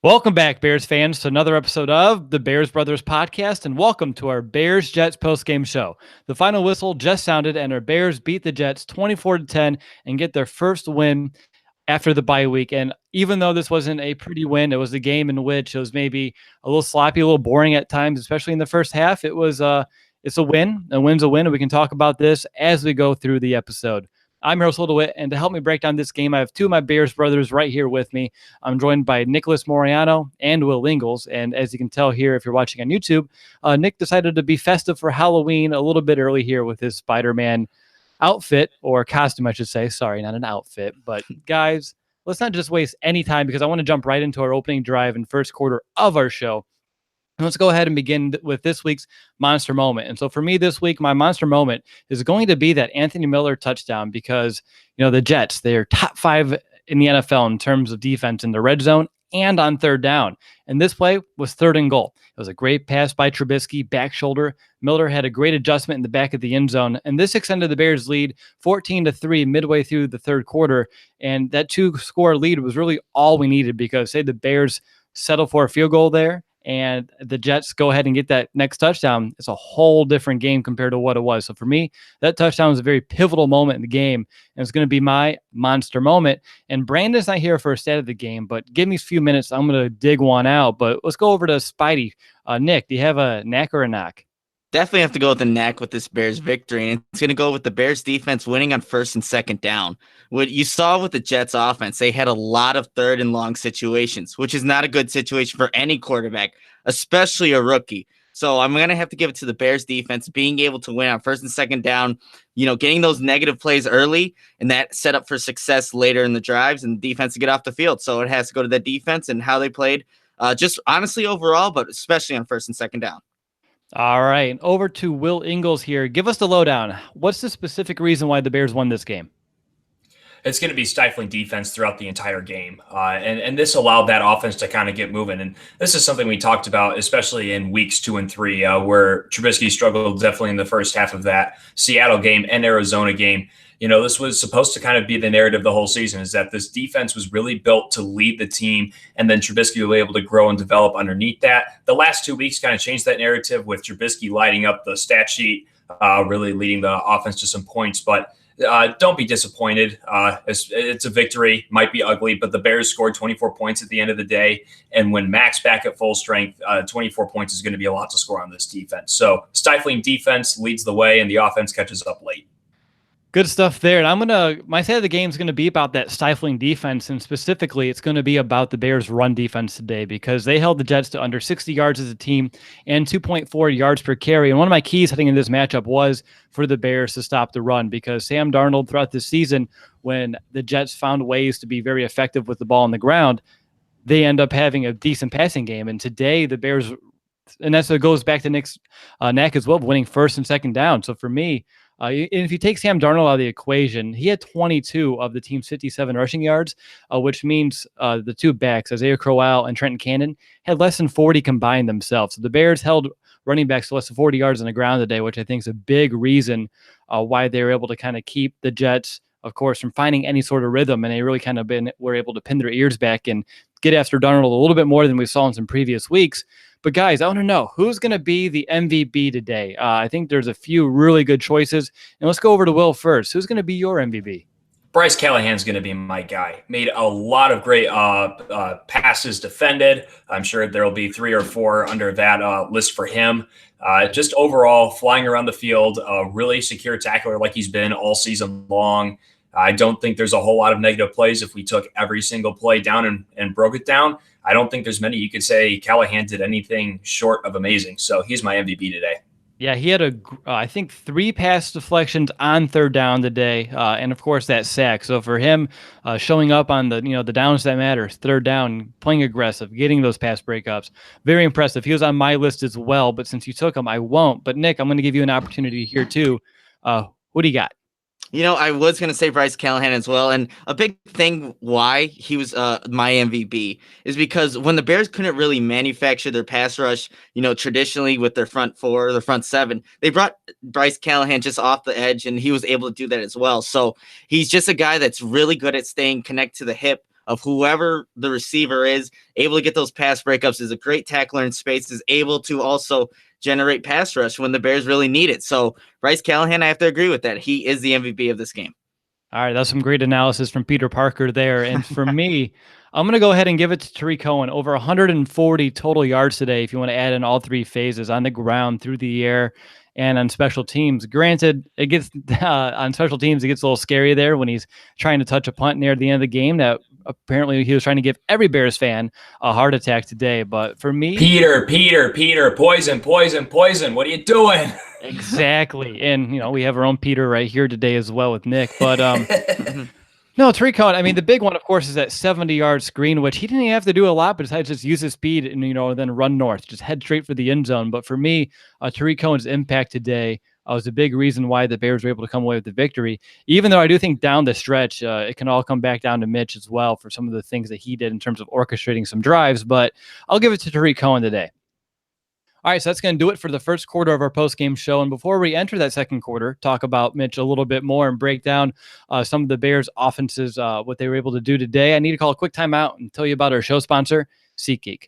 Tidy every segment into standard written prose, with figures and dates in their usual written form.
Welcome back, Bears fans, to another episode of the Bears Brothers podcast, and welcome to our Bears Jets postgame show. The final whistle just sounded, and our Bears beat the Jets 24-10 and get their first win after the bye week. And even though this wasn't a pretty win, it was a game in which it was maybe a little sloppy, a little boring at times, especially in the first half. It's a win. A win's a win, and we can talk about this as we go through the episode. I'm your host, Will DeWitt, and to help me break down this game, I have two of my Bears brothers right here with me. I'm joined by Nicholas Moriano and Will Ingles, and as you can tell here, if you're watching on YouTube, Nick decided to be festive for Halloween a little bit early here with his Spider-Man outfit, or costume, I should say. Sorry, not an outfit. But guys, let's not just waste any time because I want to jump right into our opening drive and first quarter of our show. Let's go ahead and begin with this week's monster moment. And so for me this week, my monster moment is going to be that Anthony Miller touchdown because, the Jets, they're top 5 in the NFL in terms of defense in the red zone and on third down. And this play was third and goal. It was a great pass by Trubisky, back shoulder. Miller had a great adjustment in the back of the end zone. And this extended the Bears' lead 14-3 midway through the third quarter. And that 2-score lead was really all we needed because, say, the Bears settle for a field goal there, and the Jets go ahead and get that next touchdown, it's a whole different game compared to what it was. So for me, that touchdown was a very pivotal moment in the game, and it's going to be my monster moment. And Brandon's not here for a stat of the game, but give me a few minutes. I'm going to dig one out, but let's go over to Spidey. Nick, do you have a knack or a knock? Definitely have to go with the knack with this Bears victory, and it's going to go with the Bears defense winning on first and second down. What you saw with the Jets offense, they had a lot of third and long situations, which is not a good situation for any quarterback, especially a rookie. So I'm going to have to give it to the Bears defense being able to win on first and second down, getting those negative plays early, and that set up for success later in the drives and the defense to get off the field. So it has to go to the defense and how they played, just honestly overall, but especially on first and second down. All right, over to Will Ingles here. Give us the lowdown. What's the specific reason why the Bears won this game? It's going to be stifling defense throughout the entire game. And this allowed that offense to kind of get moving. And this is something we talked about, especially in weeks 2 and 3, where Trubisky struggled definitely in the first half of that Seattle game and Arizona game. This was supposed to kind of be the narrative the whole season, is that this defense was really built to lead the team, and then Trubisky will be able to grow and develop underneath that. The last 2 weeks kind of changed that narrative with Trubisky lighting up the stat sheet, really leading the offense to some points. But don't be disappointed. It's a victory, might be ugly, but the Bears scored 24 points at the end of the day. And when Mac's back at full strength, 24 points is going to be a lot to score on this defense. So stifling defense leads the way, and the offense catches up late. Good stuff there. And my side of the game is going to be about that stifling defense. And specifically, it's going to be about the Bears run defense today because they held the Jets to under 60 yards as a team and 2.4 yards per carry. And one of my keys heading into this matchup was for the Bears to stop the run because Sam Darnold throughout this season, when the Jets found ways to be very effective with the ball on the ground, they end up having a decent passing game. And today the Bears, and that's what goes back to Nick's knack as well, winning first and second down. So for me, if you take Sam Darnold out of the equation, he had 22 of the team's 57 rushing yards, which means the two backs, Isaiah Crowell and Trenton Cannon, had less than 40 combined themselves. So the Bears held running backs to less than 40 yards on the ground today, which I think is a big reason why they were able to kind of keep the Jets, of course, from finding any sort of rhythm, and they really kind of were able to pin their ears back and get after Darnold a little bit more than we saw in some previous weeks. But guys, I want to know who's going to be the MVP today. I think there's a few really good choices. And let's go over to Will first. Who's going to be your MVP? Bryce Callahan's going to be my guy. Made a lot of great passes defended. I'm sure there will be 3 or 4 under that list for him. Just overall, flying around the field, really secure tackler like he's been all season long. I don't think there's a whole lot of negative plays if we took every single play down and broke it down. I don't think there's many you could say Callahan did anything short of amazing. So he's my MVP today. Yeah, he had I think 3 pass deflections on third down today, and of course that sack. So for him, showing up on the the downs that matter, third down, playing aggressive, getting those pass breakups, very impressive. He was on my list as well, but since you took him, I won't. But Nick, I'm going to give you an opportunity here too. What do you got? I was going to say Bryce Callahan as well. And a big thing why he was my MVP is because when the Bears couldn't really manufacture their pass rush, traditionally with their front 4, the front 7, they brought Bryce Callahan just off the edge, and he was able to do that as well. So he's just a guy that's really good at staying connected to the hip of whoever the receiver is, able to get those pass breakups, is a great tackler in space, is able to also generate pass rush when the Bears really need it. So Bryce Callahan, I have to agree with that. He is the MVP of this game. All right, that's some great analysis from Peter Parker there. And for me, I'm going to go ahead and give it to Tariq Cohen. Over 140 total yards today, if you want to add in all three phases, on the ground, through the air, and on special teams. Granted, it gets on special teams, it gets a little scary there when he's trying to touch a punt near the end of the game that apparently he was trying to give every Bears fan a heart attack today. But for me, Peter, poison. What are you doing? Exactly. And, we have our own Peter right here today as well with Nick. But no, Tariq Cohen, I mean, the big one, of course, is that 70-yard screen, which he didn't even have to do a lot, but besides just use his speed and, then run north, just head straight for the end zone. But for me, Tariq Cohen's impact today was a big reason why the Bears were able to come away with the victory, even though I do think down the stretch, it can all come back down to Mitch as well for some of the things that he did in terms of orchestrating some drives. But I'll give it to Tariq Cohen today. All right, so that's going to do it for the first quarter of our post-game show. And before we enter that second quarter, talk about Mitch a little bit more and break down some of the Bears' offenses, what they were able to do today, I need to call a quick timeout and tell you about our show sponsor, SeatGeek.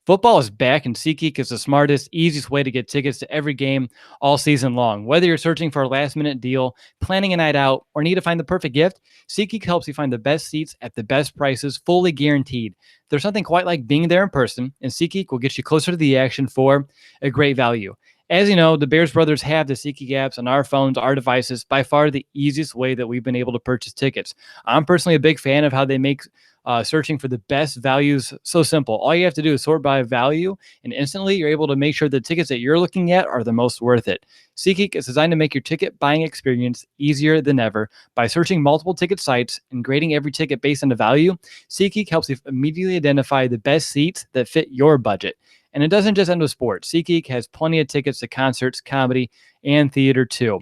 Football is back, and SeatGeek is the smartest, easiest way to get tickets to every game all season long. Whether you're searching for a last-minute deal, planning a night out, or need to find the perfect gift, SeatGeek helps you find the best seats at the best prices, fully guaranteed. There's nothing quite like being there in person, and SeatGeek will get you closer to the action for a great value. As you know, the Bears brothers have the SeatGeek apps on our phones, our devices, by far the easiest way that we've been able to purchase tickets. I'm personally a big fan of how they make searching for the best values so simple. All you have to do is sort by value, and instantly you're able to make sure the tickets that you're looking at are the most worth it. SeatGeek is designed to make your ticket buying experience easier than ever. By searching multiple ticket sites and grading every ticket based on the value, SeatGeek helps you immediately identify the best seats that fit your budget. And it doesn't just end with sports. SeatGeek has plenty of tickets to concerts, comedy, and theater too.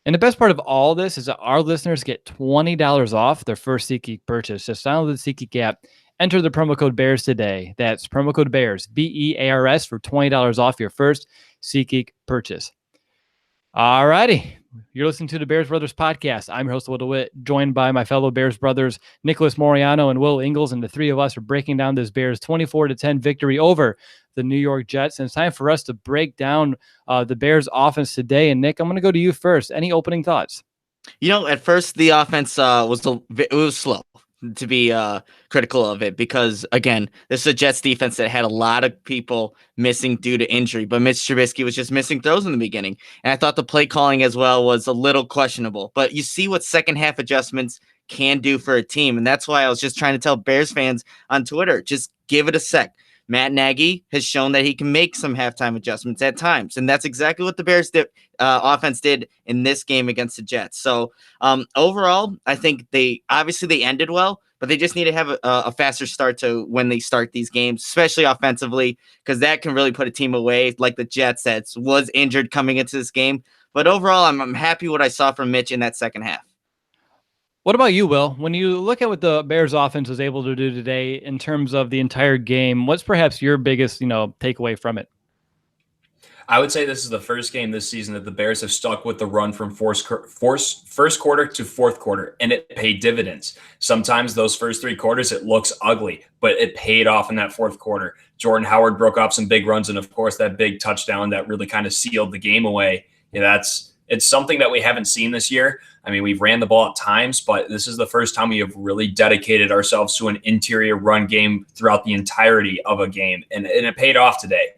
And the best part of all this is that our listeners get $20 off their first SeatGeek purchase. Just download the SeatGeek app, enter the promo code BEARS today. That's promo code BEARS, BEARS, for $20 off your first SeatGeek purchase. All righty. You're listening to the Bears Brothers podcast. I'm your host, Will DeWitt, joined by my fellow Bears brothers, Nicholas Moriano and Will Ingles, and the three of us are breaking down this Bears 24-10 victory over the New York Jets. And it's time for us to break down the Bears offense today. And Nick, I'm going to go to you first. Any opening thoughts? At first the offense was slow, to be critical of it, because again, this is a Jets defense that had a lot of people missing due to injury, but Mitch Trubisky was just missing throws in the beginning, and I thought the play calling as well was a little questionable. But you see what second half adjustments can do for a team, and that's why I was just trying to tell Bears fans on Twitter, just give it a sec. Matt Nagy has shown that he can make some halftime adjustments at times, and that's exactly what the Bears offense did in this game against the Jets. So overall, I think they ended well, but they just need to have a faster start to when they start these games, especially offensively, because that can really put a team away, like the Jets that was injured coming into this game. But overall, I'm happy what I saw from Mitch in that second half. What about you, Will? When you look at what the Bears offense was able to do today in terms of the entire game, what's perhaps your biggest, takeaway from it? I would say this is the first game this season that the Bears have stuck with the run from first quarter to fourth quarter, and it paid dividends. Sometimes those first three quarters, it looks ugly, but it paid off in that fourth quarter. Jordan Howard broke off some big runs, and of course that big touchdown that really kind of sealed the game away. It's something that we haven't seen this year. I mean, we've ran the ball at times, but this is the first time we have really dedicated ourselves to an interior run game throughout the entirety of a game, and it paid off today.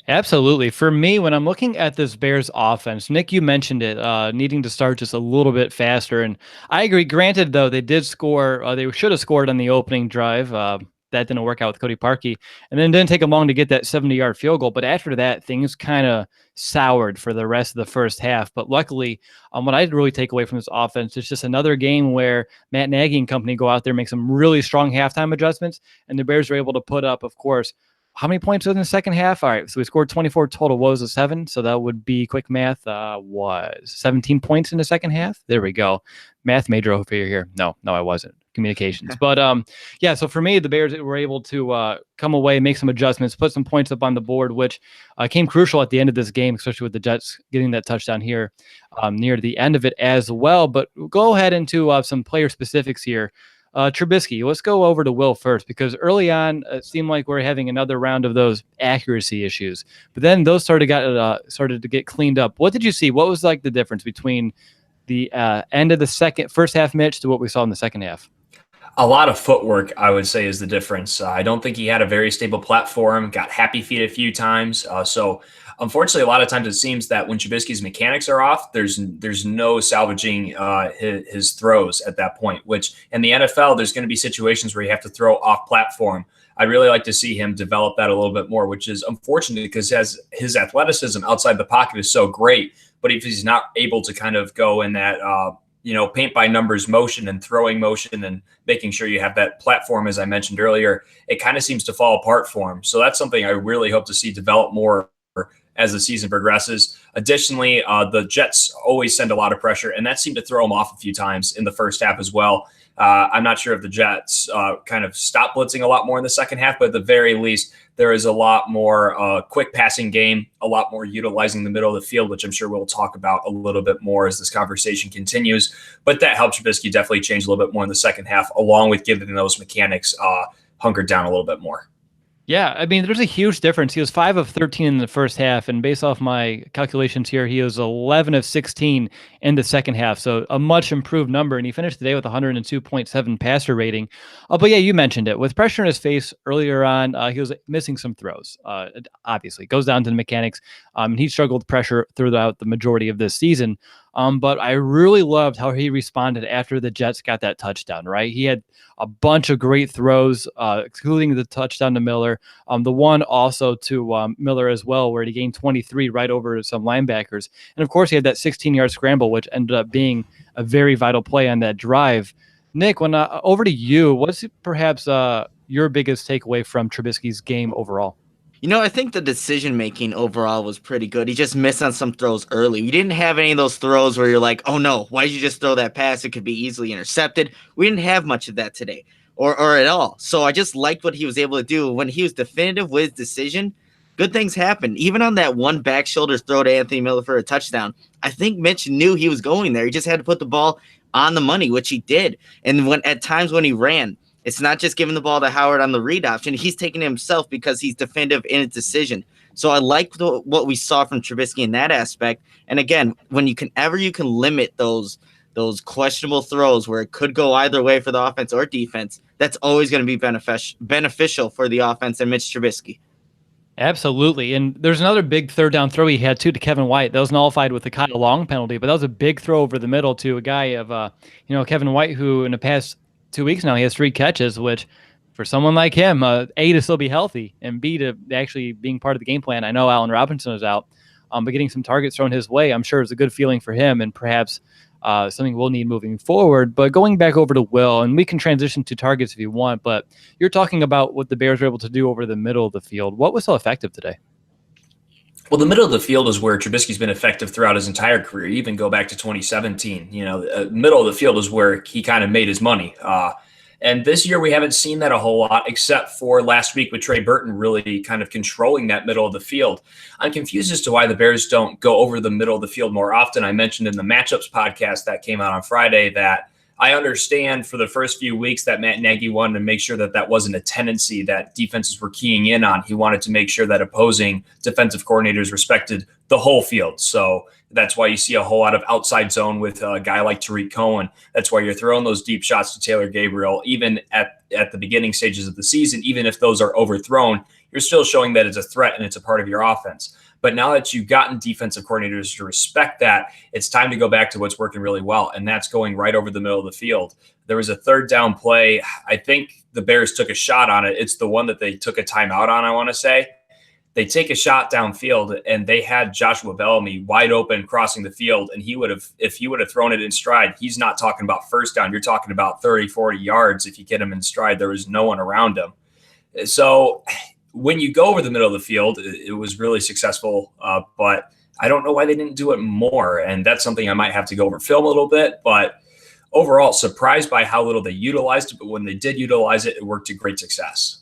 Absolutely. For me, when I'm looking at this Bears offense, Nick, you mentioned it, needing to start just a little bit faster. And I agree. Granted, though, they did score. They should have scored on the opening drive. That didn't work out with Cody Parkey. And then it didn't take them long to get that 70-yard field goal. But after that, things kind of soured for the rest of the first half. But luckily, what I really take away from this offense is just another game where Matt Nagy and company go out there, make some really strong halftime adjustments, and the Bears are able to put up, of course, how many points in the second half? All right, so we scored 24 total. What was it, 7? So that would be, quick math, was 17 points in the second half. There we go. Math major over here. No, I wasn't. Communications. But yeah, so for me, the Bears were able to come away, make some adjustments, put some points up on the board, which came crucial at the end of this game, especially with the Jets getting that touchdown here near the end of it as well. But we'll go ahead into some player specifics here. Trubisky, let's go over to Will first, because early on it seemed like we're having another round of those accuracy issues, but then those started to get cleaned up. What did you see? What was like the difference between the end of the first half Mitch to what we saw in the second half? A lot of footwork, I would say, is the difference. I don't think he had a very stable platform, got happy feet a few times. So unfortunately, a lot of times it seems that when Trubisky's mechanics are off, there's no salvaging his throws at that point, which in the NFL, there's going to be situations where you have to throw off platform. I'd really like to see him develop that a little bit more, which is unfortunate because his athleticism outside the pocket is so great. But if he's not able to kind of go in that paint by numbers motion and throwing motion and making sure you have that platform, as I mentioned earlier, it kind of seems to fall apart for him. So that's something I really hope to see develop more as the season progresses. Additionally, the Jets always send a lot of pressure, and that seemed to throw him off a few times in the first half as well. I'm not sure if the Jets kind of stopped blitzing a lot more in the second half, but at the very least, there is a lot more quick passing game, a lot more utilizing the middle of the field, which I'm sure we'll talk about a little bit more as this conversation continues. But that helped Trubisky definitely change a little bit more in the second half, along with giving those mechanics hunkered down a little bit more. Yeah, I mean, there's a huge difference. He was 5 of 13 in the first half, and based off my calculations here, he was 11 of 16 in the second half, so a much improved number, and he finished the day with 102.7 passer rating. But yeah, you mentioned it. With pressure in his face earlier on, he was missing some throws. Obviously, it goes down to the mechanics. He struggled with pressure throughout the majority of this season. But I really loved how he responded after the Jets got that touchdown, right? He had a bunch of great throws, including the touchdown to Miller. The one also to Miller as well, where he gained 23 right over some linebackers. And of course, he had that 16-yard scramble, which ended up being a very vital play on that drive. Nick, when over to you, what's perhaps your biggest takeaway from Trubisky's game overall? I think the decision-making overall was pretty good. He just missed on some throws early. We didn't have any of those throws where you're like, oh no, why did you just throw that pass? It could be easily intercepted. We didn't have much of that today or at all. So I just liked what he was able to do. When he was definitive with his decision, good things happened. Even on that one back shoulder throw to Anthony Miller for a touchdown, I think Mitch knew he was going there. He just had to put the ball on the money, which he did. And at times when he ran, it's not just giving the ball to Howard on the read option. He's taking it himself because he's definitive in his decision. So I like what we saw from Trubisky in that aspect. And again, when you can limit those questionable throws where it could go either way for the offense or defense, that's always going to be beneficial for the offense and Mitch Trubisky. Absolutely. And there's another big third down throw he had too to Kevin White. That was nullified with the Kyle Long penalty, but that was a big throw over the middle to a guy of Kevin White, who in the past 2 weeks now, he has 3 catches, which for someone like him, A, to still be healthy, and B, to actually being part of the game plan. I know Allen Robinson is out, but getting some targets thrown his way, I'm sure is a good feeling for him, and perhaps something we'll need moving forward. But going back over to Will, and we can transition to targets if you want, but you're talking about what the Bears were able to do over the middle of the field. What was so effective today? Well, the middle of the field is where Trubisky's been effective throughout his entire career. Even go back to 2017. Middle of the field is where he kind of made his money. And this year we haven't seen that a whole lot, except for last week with Trey Burton really kind of controlling that middle of the field. I'm confused as to why the Bears don't go over the middle of the field more often. I mentioned in the matchups podcast that came out on Friday that I understand for the first few weeks that Matt Nagy wanted to make sure that that wasn't a tendency that defenses were keying in on. He wanted to make sure that opposing defensive coordinators respected the whole field. So that's why you see a whole lot of outside zone with a guy like Tariq Cohen. That's why you're throwing those deep shots to Taylor Gabriel, even at the beginning stages of the season. Even if those are overthrown, you're still showing that it's a threat and it's a part of your offense. But now that you've gotten defensive coordinators to respect that, it's time to go back to what's working really well, and that's going right over the middle of the field. There was a third down play. I think the Bears took a shot on it. It's the one that they took a timeout on, I want to say. They take a shot downfield, and they had Joshua Bellamy wide open crossing the field, and if he would have thrown it in stride, he's not talking about first down. You're talking about 30, 40 yards if you get him in stride. There was no one around him. So when you go over the middle of the field, it was really successful, but I don't know why they didn't do it more, and that's something I might have to go over film a little bit. But overall, surprised by how little they utilized it, but when they did utilize it, it worked to great success.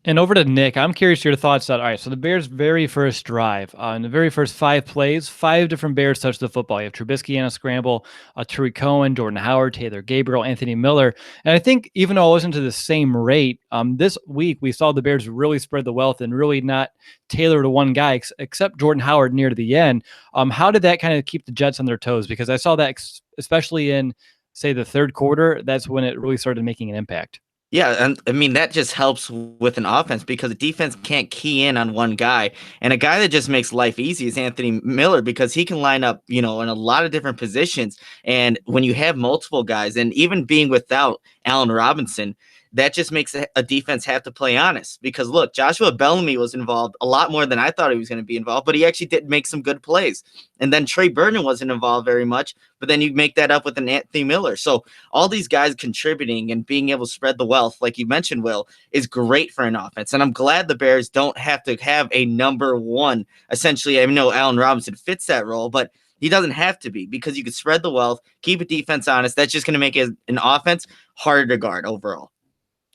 And over to Nick, I'm curious your thoughts on, all right, so the Bears' very first drive, in the very first 5 plays, 5 different Bears touched the football. You have Trubisky on a scramble, Tariq Cohen, Jordan Howard, Taylor Gabriel, Anthony Miller. And I think even though it wasn't to the same rate, this week we saw the Bears really spread the wealth and really not tailor to one guy, except Jordan Howard near to the end. How did that kind of keep the Jets on their toes? Because I saw that especially in, say, the third quarter, that's when it really started making an impact. Yeah, and I mean that just helps with an offense because the defense can't key in on one guy. And a guy that just makes life easy is Anthony Miller because he can line up, in a lot of different positions. And when you have multiple guys, and even being without Allen Robinson, that just makes a defense have to play honest. Because look, Joshua Bellamy was involved a lot more than I thought he was going to be involved, but he actually did make some good plays. And then Trey Burton wasn't involved very much, but then you make that up with an Anthony Miller. So all these guys contributing and being able to spread the wealth, like you mentioned, Will, is great for an offense. And I'm glad the Bears don't have to have a number one. Essentially, I know Allen Robinson fits that role, but he doesn't have to be because you can spread the wealth, keep a defense honest. That's just going to make it an offense harder to guard overall.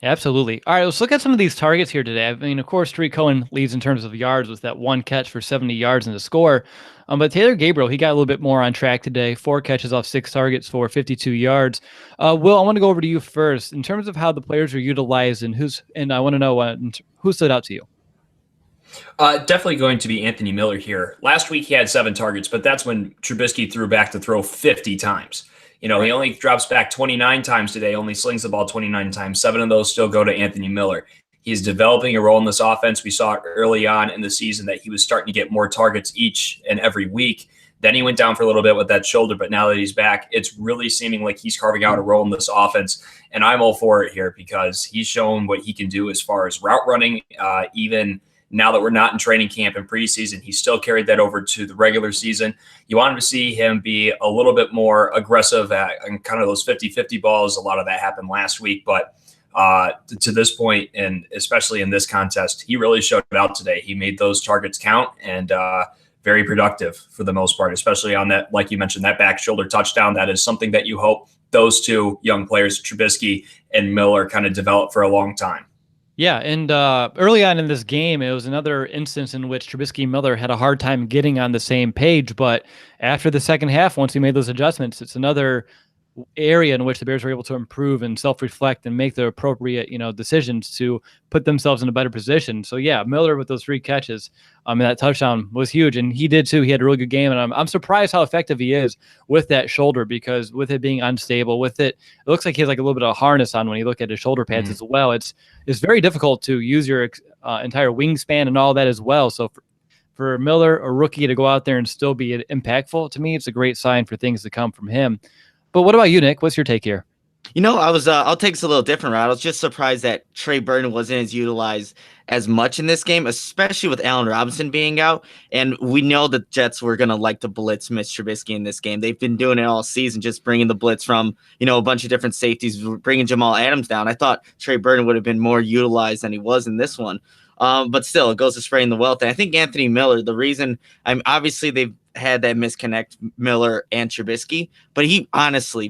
Absolutely. All right, let's look at some of these targets here today. I mean, of course, Tariq Cohen leads in terms of yards with that one catch for 70 yards in the score. But Taylor Gabriel, he got a little bit more on track today. 4 catches off 6 targets for 52 yards. Will, I want to go over to you first in terms of how the players were utilized and I want to know who stood out to you. Definitely going to be Anthony Miller here. Last week he had 7 targets, but that's when Trubisky threw back to throw 50 times. He only drops back 29 times today, only slings the ball 29 times. 7 of those still go to Anthony Miller. He's developing a role in this offense. We saw it early on in the season that he was starting to get more targets each and every week. Then he went down for a little bit with that shoulder, but now that he's back, it's really seeming like he's carving out a role in this offense. And I'm all for it here because he's shown what he can do as far as route running, even now that we're not in training camp and preseason. He still carried that over to the regular season. You wanted to see him be a little bit more aggressive at kind of those 50-50 balls. A lot of that happened last week, but to this point, and especially in this contest, he really showed it out today. He made those targets count and very productive for the most part, especially on that, like you mentioned, that back shoulder touchdown. That is something that you hope those two young players, Trubisky and Miller, kind of develop for a long time. Yeah, and early on in this game, it was another instance in which Trubisky and Miller had a hard time getting on the same page. But after the second half, once he made those adjustments, it's another area in which the Bears were able to improve and self-reflect and make the appropriate, decisions to put themselves in a better position. So yeah, Miller with those 3 catches, that touchdown was huge, and he did too. He had a really good game, and I'm surprised how effective he is with that shoulder because with it being unstable, it looks like he has like a little bit of harness on when you look at his shoulder pads as well. It's very difficult to use your entire wingspan and all that as well. So for Miller, a rookie, to go out there and still be impactful, to me, it's a great sign for things to come from him. But what about you, Nick? What's your take here? I'll take this a little different route. I was just surprised that Trey Burton wasn't as utilized as much in this game, especially with Allen Robinson being out. And we know the Jets were going to like to blitz Mitch Trubisky in this game. They've been doing it all season, just bringing the blitz from, a bunch of different safeties, bringing Jamal Adams down. I thought Trey Burton would have been more utilized than he was in this one. But still, it goes to spraying the wealth. And I think Anthony Miller, the reason obviously they've had that misconnect, Miller and Trubisky, but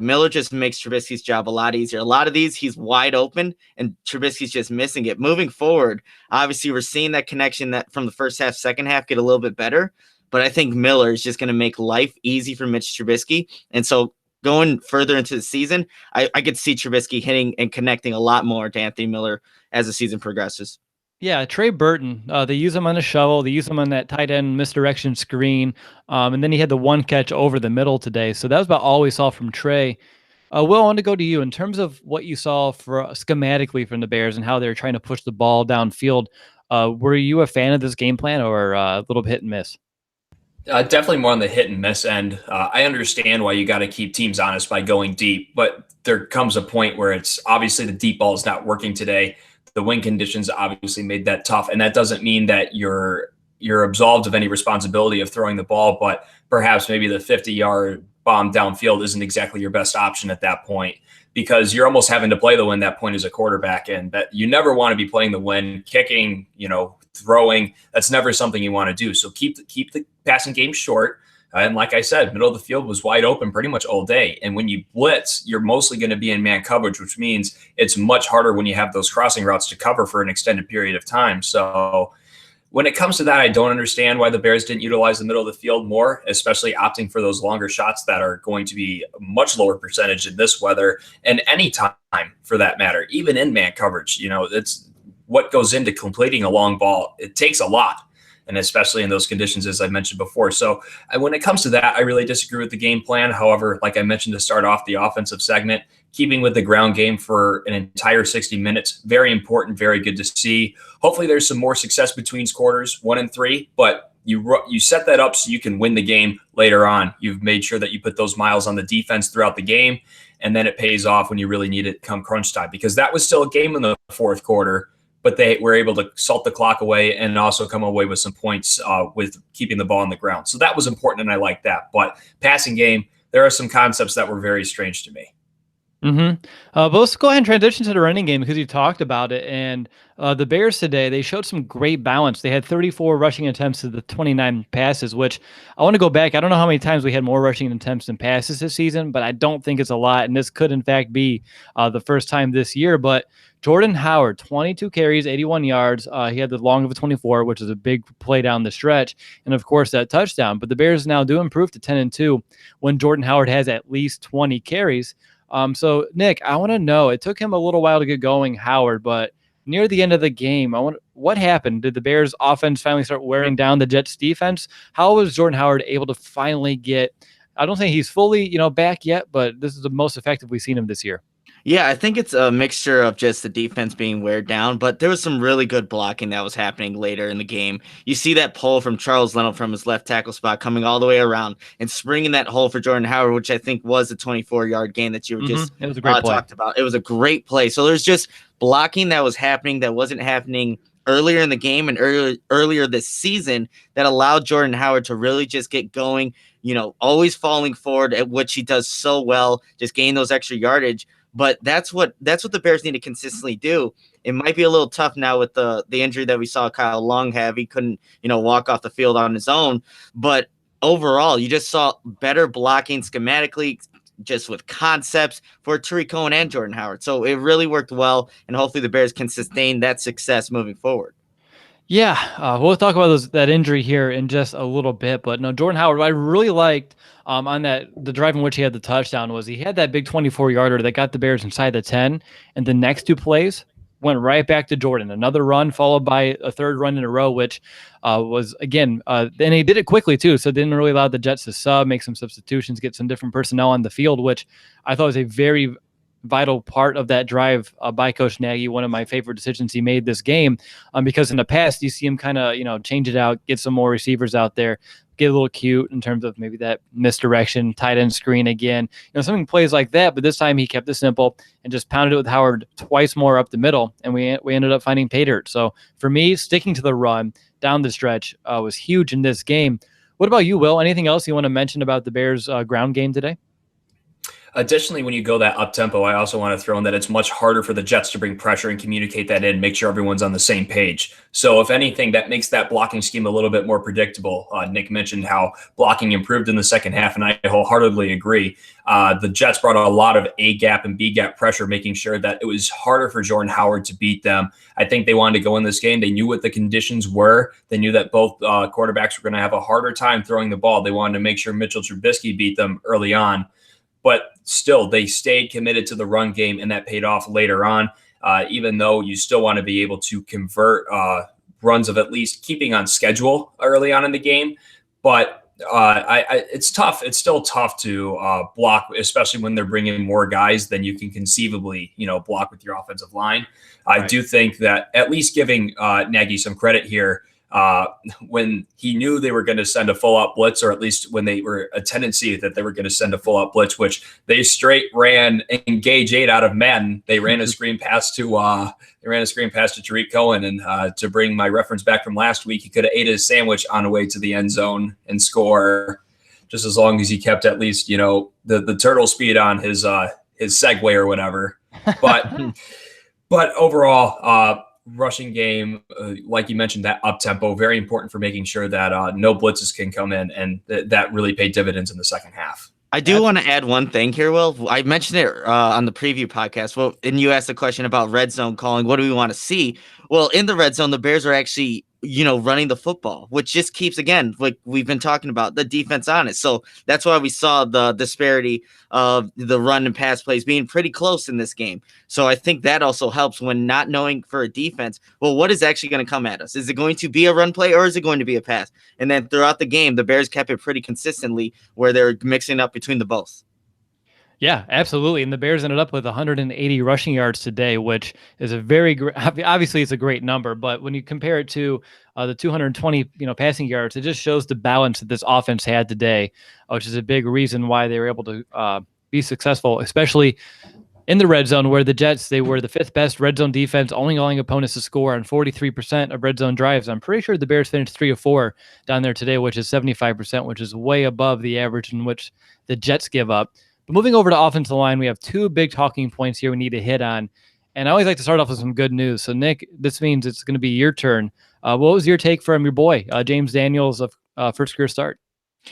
Miller just makes Trubisky's job a lot easier. A lot of these, he's wide open and Trubisky's just missing it. Moving forward, obviously we're seeing that connection that from the first half, second half get a little bit better, but I think Miller is just going to make life easy for Mitch Trubisky. And so going further into the season, I could see Trubisky hitting and connecting a lot more to Anthony Miller as the season progresses. Yeah, Trey Burton, they use him on a shovel. They use him on that tight end misdirection screen. And then he had the one catch over the middle today. So that was about all we saw from Trey. Will, I want to go to you in terms of what you saw schematically from the Bears and how they're trying to push the ball downfield. Were you a fan of this game plan or a little hit and miss? Definitely more on the hit and miss end. I understand why you got to keep teams honest by going deep, but there comes a point where it's obviously the deep ball is not working today. The wind conditions obviously made that tough, and that doesn't mean that you're absolved of any responsibility of throwing the ball, but perhaps maybe the 50-yard bomb downfield isn't exactly your best option at that point because you're almost having to play the wind that point as a quarterback, and that you never want to be playing the wind, kicking, throwing. That's never something you want to do. So keep the passing game short. And like I said, middle of the field was wide open pretty much all day. And when you blitz, you're mostly going to be in man coverage, which means it's much harder when you have those crossing routes to cover for an extended period of time. So when it comes to that, I don't understand why the Bears didn't utilize the middle of the field more, especially opting for those longer shots that are going to be a much lower percentage in this weather and any time for that matter, even in man coverage. It's what goes into completing a long ball. It takes a lot. And especially in those conditions, as I mentioned before. So when it comes to that, I really disagree with the game plan. However, like I mentioned to start off the offensive segment, keeping with the ground game for an entire 60 minutes, very important, very good to see. Hopefully there's some more success between quarters 1 and 3, but you set that up so you can win the game later on. You've made sure that you put those miles on the defense throughout the game, and then it pays off when you really need it come crunch time, because that was still a game in the fourth quarter. But they were able to salt the clock away and also come away with some points with keeping the ball on the ground. So that was important, and I like that. But passing game, there are some concepts that were very strange to me. But let's go ahead and transition to the running game because you talked about it. And the Bears today, they showed some great balance. They had 34 rushing attempts to the 29 passes, which I want to go back. I don't know how many times we had more rushing attempts than passes this season, but I don't think it's a lot. And this could, in fact, be the first time this year. But Jordan Howard, 22 carries, 81 yards. He had the long of a 24, which is a big play down the stretch. And, of course, that touchdown. But the Bears now do improve to 10-2 when Jordan Howard has at least 20 carries. So, Nick, I want to know, it took him a little while to get going, Howard, but near the end of the game, what happened? Did the Bears offense finally start wearing down the Jets defense? How was Jordan Howard able to finally get, I don't think he's fully, back yet, but this is the most effective we've seen him this year. Yeah, I think it's a mixture of just the defense being weared down, but there was some really good blocking that was happening later in the game. You see that pull from Charles Leno from his left tackle spot coming all the way around and springing that hole for Jordan Howard, which I think was a 24-yard gain that you were just it was a great play. Talked about. It was a great play. So there's just blocking that was happening that wasn't happening earlier in the game and earlier this season that allowed Jordan Howard to really just get going, always falling forward, at which he does so well, just gain those extra yardage. But that's what the Bears need to consistently do. It might be a little tough now with the injury that we saw Kyle Long have. He couldn't, walk off the field on his own. But overall, you just saw better blocking schematically, just with concepts for Tariq Cohen and Jordan Howard. So it really worked well, and hopefully the Bears can sustain that success moving forward. Yeah, we'll talk about that injury here in just a little bit. But no, Jordan Howard, what I really liked on the drive in which he had the touchdown was he had that big 24-yarder that got the Bears inside the 10, and the next two plays went right back to Jordan. Another run followed by a third run in a row, which was, again, and he did it quickly too, so it didn't really allow the Jets to sub, make some substitutions, get some different personnel on the field, which I thought was a very vital part of that drive by Coach Nagy, one of my favorite decisions he made this game, because in the past you see him kind of change it out, get some more receivers out there, get a little cute in terms of maybe that misdirection, tight end screen again, something plays like that. But this time he kept it simple and just pounded it with Howard twice more up the middle, and we ended up finding pay dirt. So for me, sticking to the run down the stretch was huge in this game. What about you, Will? Anything else you want to mention about the Bears ground game today? Additionally, when you go that up tempo, I also want to throw in that it's much harder for the Jets to bring pressure and communicate that in, make sure everyone's on the same page. So if anything, that makes that blocking scheme a little bit more predictable. Nick mentioned how blocking improved in the second half, and I wholeheartedly agree. The Jets brought a lot of A-gap and B-gap pressure, making sure that it was harder for Jordan Howard to beat them. I think they wanted to go in this game. They knew what the conditions were. They knew that both quarterbacks were going to have a harder time throwing the ball. They wanted to make sure Mitchell Trubisky beat them early on. But still, they stayed committed to the run game, and that paid off later on, even though you still want to be able to convert runs of at least keeping on schedule early on in the game. But it's tough. It's still tough to block, especially when they're bringing more guys than you can conceivably, block with your offensive line. Right. I do think that at least giving Nagy some credit here, when he knew they were going to send a full-out blitz, or at least when they were a tendency that they were going to send a full-out blitz, which they straight ran Engage 8 out of Madden. They ran a screen pass to Tariq Cohen, and to bring my reference back from last week, he could have ate his sandwich on the way to the end zone and score, just as long as he kept at least the turtle speed on his Segway or whatever. But overall, rushing game, like you mentioned, that up tempo, very important for making sure that no blitzes can come in, and that really paid dividends in the second half. I do want to add one thing here, Will. I mentioned it on the preview podcast. Well, and you asked the question about red zone calling. What do we want to see? Well, in the red zone, the Bears are actually, running the football, which just keeps, again, like we've been talking about, the defense on it. So that's why we saw the disparity of the run and pass plays being pretty close in this game. So I think that also helps when not knowing for a defense, well, what is actually going to come at us? Is it going to be a run play or is it going to be a pass? And then throughout the game, the Bears kept it pretty consistently where they're mixing up between the both. Yeah, absolutely. And the Bears ended up with 180 rushing yards today, which is a very obviously it's a great number, but when you compare it to the 220, passing yards, it just shows the balance that this offense had today, which is a big reason why they were able to be successful, especially in the red zone, where the Jets, they were the fifth best red zone defense, only allowing opponents to score on 43% of red zone drives. I'm pretty sure the Bears finished 3 of 4 down there today, which is 75%, which is way above the average in which the Jets give up. But moving over to offensive line, we have two big talking points here we need to hit on. And I always like to start off with some good news. So, Nick, this means it's going to be your turn. What was your take from your boy, James Daniels, of first career start?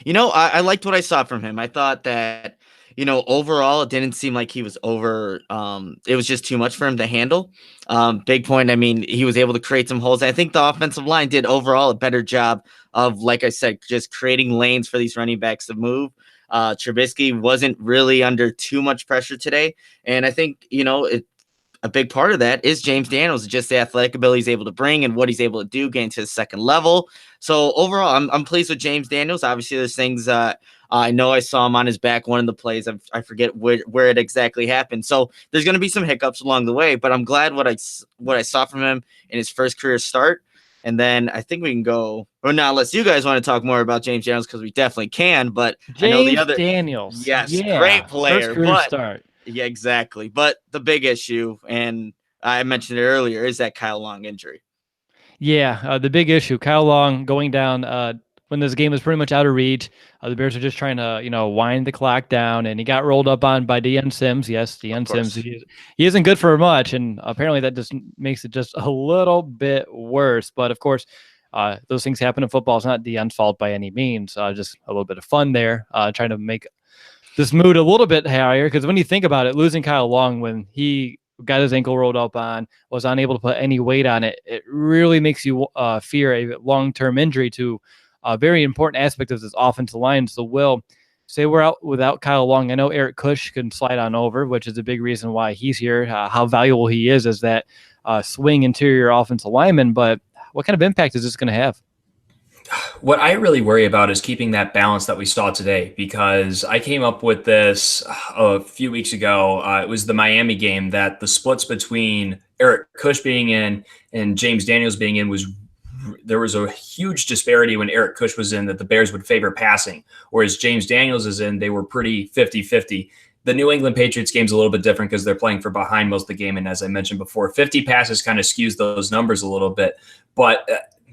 I liked what I saw from him. I thought that, overall, it didn't seem like he was over. It was just too much for him to handle. Big point. I mean, he was able to create some holes. I think the offensive line did overall a better job of, like I said, just creating lanes for these running backs to move. Trubisky wasn't really under too much pressure today. And I think, a big part of that is James Daniels, just the athletic ability he's able to bring and what he's able to do getting to the second level. So overall, I'm pleased with James Daniels. Obviously, there's things I know I saw him on his back one of the plays. I forget where it exactly happened. So there's going to be some hiccups along the way, but I'm glad what I saw from him in his first career start. And then I think we can go, or not, unless you guys want to talk more about James Daniels, because we definitely can. But James I know the other Daniels, yes, yeah, great player, first career start. Yeah, exactly. But the big issue, and I mentioned it earlier, is that Kyle Long injury. Yeah, the big issue, Kyle Long going down when this game was pretty much out of reach. The Bears are just trying to, wind the clock down, and he got rolled up on by Deion Sims. Yes, Deion Sims. He isn't good for much, and apparently that just makes it just a little bit worse. But of course, those things happen in football. It's not Deion's fault by any means. Just a little bit of fun there, trying to make this mood a little bit higher. Because when you think about it, losing Kyle Long when he got his ankle rolled up on, was unable to put any weight on it, it really makes you fear a long-term injury to a very important aspect of this offensive line. So, Will, say we're out without Kyle Long. I know Eric Kush can slide on over, which is a big reason why he's here, how valuable he is as that swing interior offensive lineman. But what kind of impact is this going to have? What I really worry about is keeping that balance that we saw today, because I came up with this a few weeks ago. It was the Miami game, that the splits between Eric Kush being in and James Daniels being in there was a huge disparity when Eric Kush was in, that the Bears would favor passing, whereas James Daniels is in, they were pretty 50-50. The New England Patriots game's a little bit different because they're playing for behind most of the game. And as I mentioned before, 50 passes kind of skews those numbers a little bit. But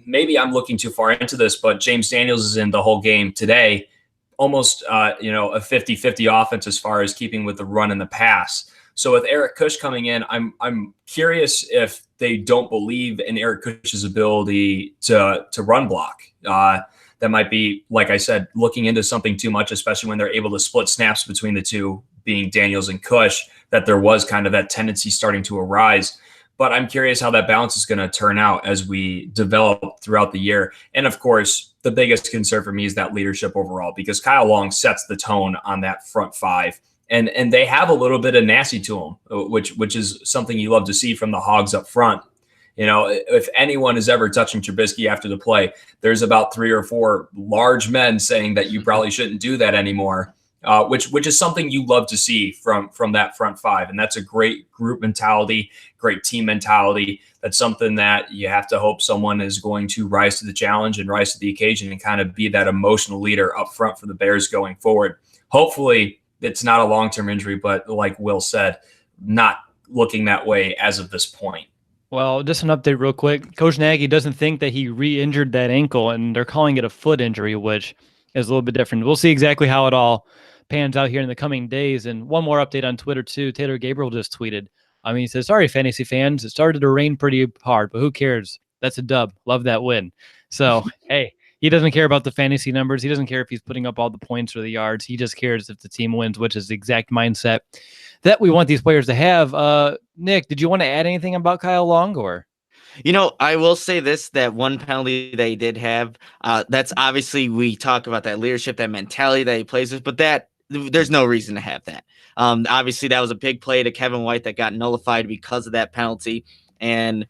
maybe I'm looking too far into this, but James Daniels is in the whole game today, almost a 50-50 offense as far as keeping with the run and the pass. So with Eric Kush coming in, I'm curious if they don't believe in Eric Kush's ability to run block. That might be, like I said, looking into something too much, especially when they're able to split snaps between the two, being Daniels and Kush, that there was kind of that tendency starting to arise. But I'm curious how that balance is going to turn out as we develop throughout the year. And of course, the biggest concern for me is that leadership overall, because Kyle Long sets the tone on that front five. And they have a little bit of nasty to them, which is something you love to see from the Hogs up front. If anyone is ever touching Trubisky after the play, there's about 3 or 4 large men saying that you probably shouldn't do that anymore, which is something you love to see from that front five. And that's a great group mentality, great team mentality. That's something that you have to hope someone is going to rise to the challenge and rise to the occasion and kind of be that emotional leader up front for the Bears going forward. Hopefully, it's not a long-term injury, but like Will said, not looking that way as of this point. Well, just an update real quick. Coach Nagy doesn't think that he re-injured that ankle, and they're calling it a foot injury, which is a little bit different. We'll see exactly how it all pans out here in the coming days. And one more update on Twitter, too. Taylor Gabriel just tweeted, I mean, he says, sorry, fantasy fans. It started to rain pretty hard, but who cares? That's a dub. Love that win. So, hey, he doesn't care about the fantasy numbers. He doesn't care if he's putting up all the points or the yards. He just cares if the team wins, which is the exact mindset that we want these players to have. Nick, did you want to add anything about Kyle Long or? I will say this, that one penalty they did have, that's obviously, we talk about that leadership, that mentality that he plays with, but there's no reason to have that. Obviously, that was a big play to Kevin White that got nullified because of that penalty. And,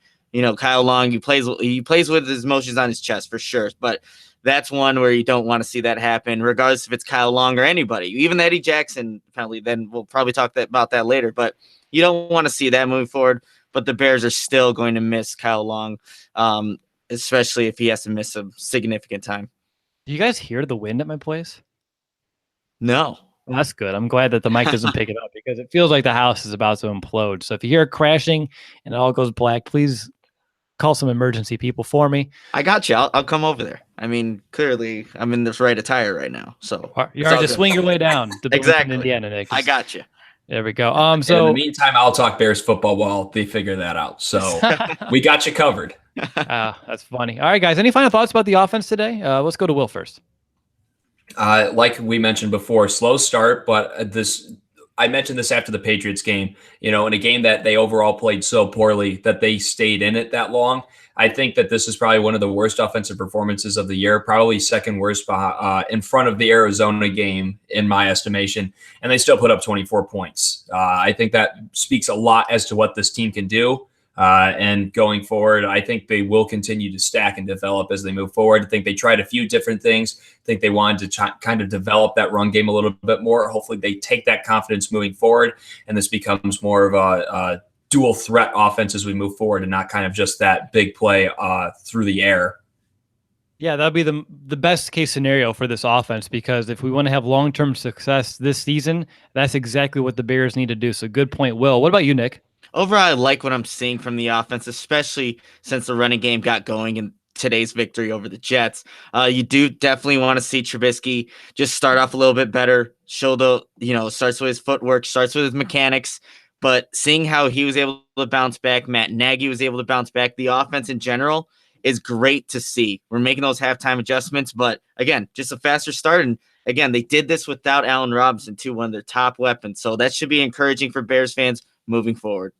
Kyle Long, he plays with his emotions on his chest for sure. But that's one where you don't want to see that happen, regardless if it's Kyle Long or anybody. Even the Eddie Jackson penalty, then we'll probably talk about that later. But you don't want to see that moving forward. But the Bears are still going to miss Kyle Long, especially if he has to miss a significant time. Do you guys hear the wind at my place? No. Well, that's good. I'm glad that the mic doesn't pick it up because it feels like the house is about to implode. So if you hear it crashing and it all goes black, please call some emergency people for me. I got you. I'll come over there. I mean, clearly, I'm in this right attire right now. So you are just swing your way down to exactly. Indiana, Nick. I got you. There we go. So in the meantime, I'll talk Bears football while they figure that out. So we got you covered. That's funny. All right, guys. Any final thoughts about the offense today? Let's go to Will first. Like we mentioned before, slow start, but I mentioned this after the Patriots game, in a game that they overall played so poorly that they stayed in it that long. I think that this is probably one of the worst offensive performances of the year, probably second worst in front of the Arizona game, in my estimation, and they still put up 24 points. I think that speaks a lot as to what this team can do. And going forward, I think they will continue to stack and develop as they move forward. I think they tried a few different things. I think they wanted to kind of develop that run game a little bit more. Hopefully they take that confidence moving forward, and this becomes more of a dual threat offense as we move forward and not kind of just that big play through the air. Yeah, that'd be the best case scenario for this offense, because if we want to have long-term success this season, that's exactly what the Bears need to do. So good point, Will. What about you, Nick? Overall, I like what I'm seeing from the offense, especially since the running game got going in today's victory over the Jets. You do definitely want to see Trubisky just start off a little bit better, show starts with his footwork, starts with his mechanics, but seeing how he was able to bounce back, Matt Nagy was able to bounce back, the offense in general is great to see. We're making those halftime adjustments, but again, just a faster start. And again, they did this without Allen Robinson, too, one of their top weapons. So that should be encouraging for Bears fans moving forward.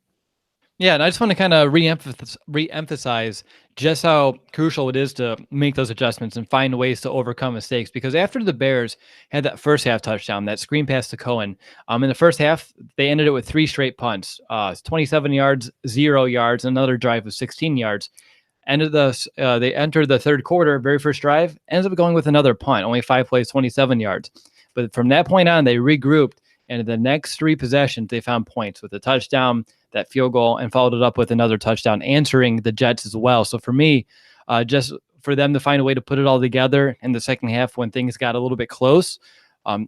Yeah, and I just want to kind of re-emphasize just how crucial it is to make those adjustments and find ways to overcome mistakes. Because after the Bears had that first half touchdown, that screen pass to Cohen, in the first half, they ended it with 3 straight punts, 27 yards, 0 yards, another drive of 16 yards. They entered the third quarter, very first drive, ends up going with another punt, only 5 plays, 27 yards. But from that point on, they regrouped, and in the next 3 possessions, they found points with a touchdown, that field goal, and followed it up with another touchdown, answering the Jets as well. So for me, just for them to find a way to put it all together in the second half when things got a little bit close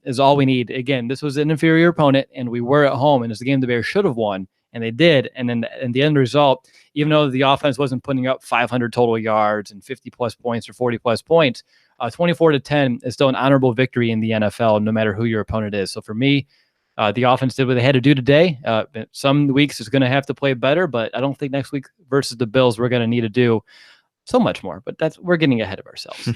is all we need. Again, this was an inferior opponent, and we were at home, and it's a game the Bears should have won, and they did. And then in the end result, even though the offense wasn't putting up 500 total yards and 50-plus points or 40-plus points, 24-10 is still an honorable victory in the NFL, no matter who your opponent is. So for me, the offense did what they had to do today. Some weeks is going to have to play better, but I don't think next week versus the Bills we're going to need to do so much more. But we're getting ahead of ourselves.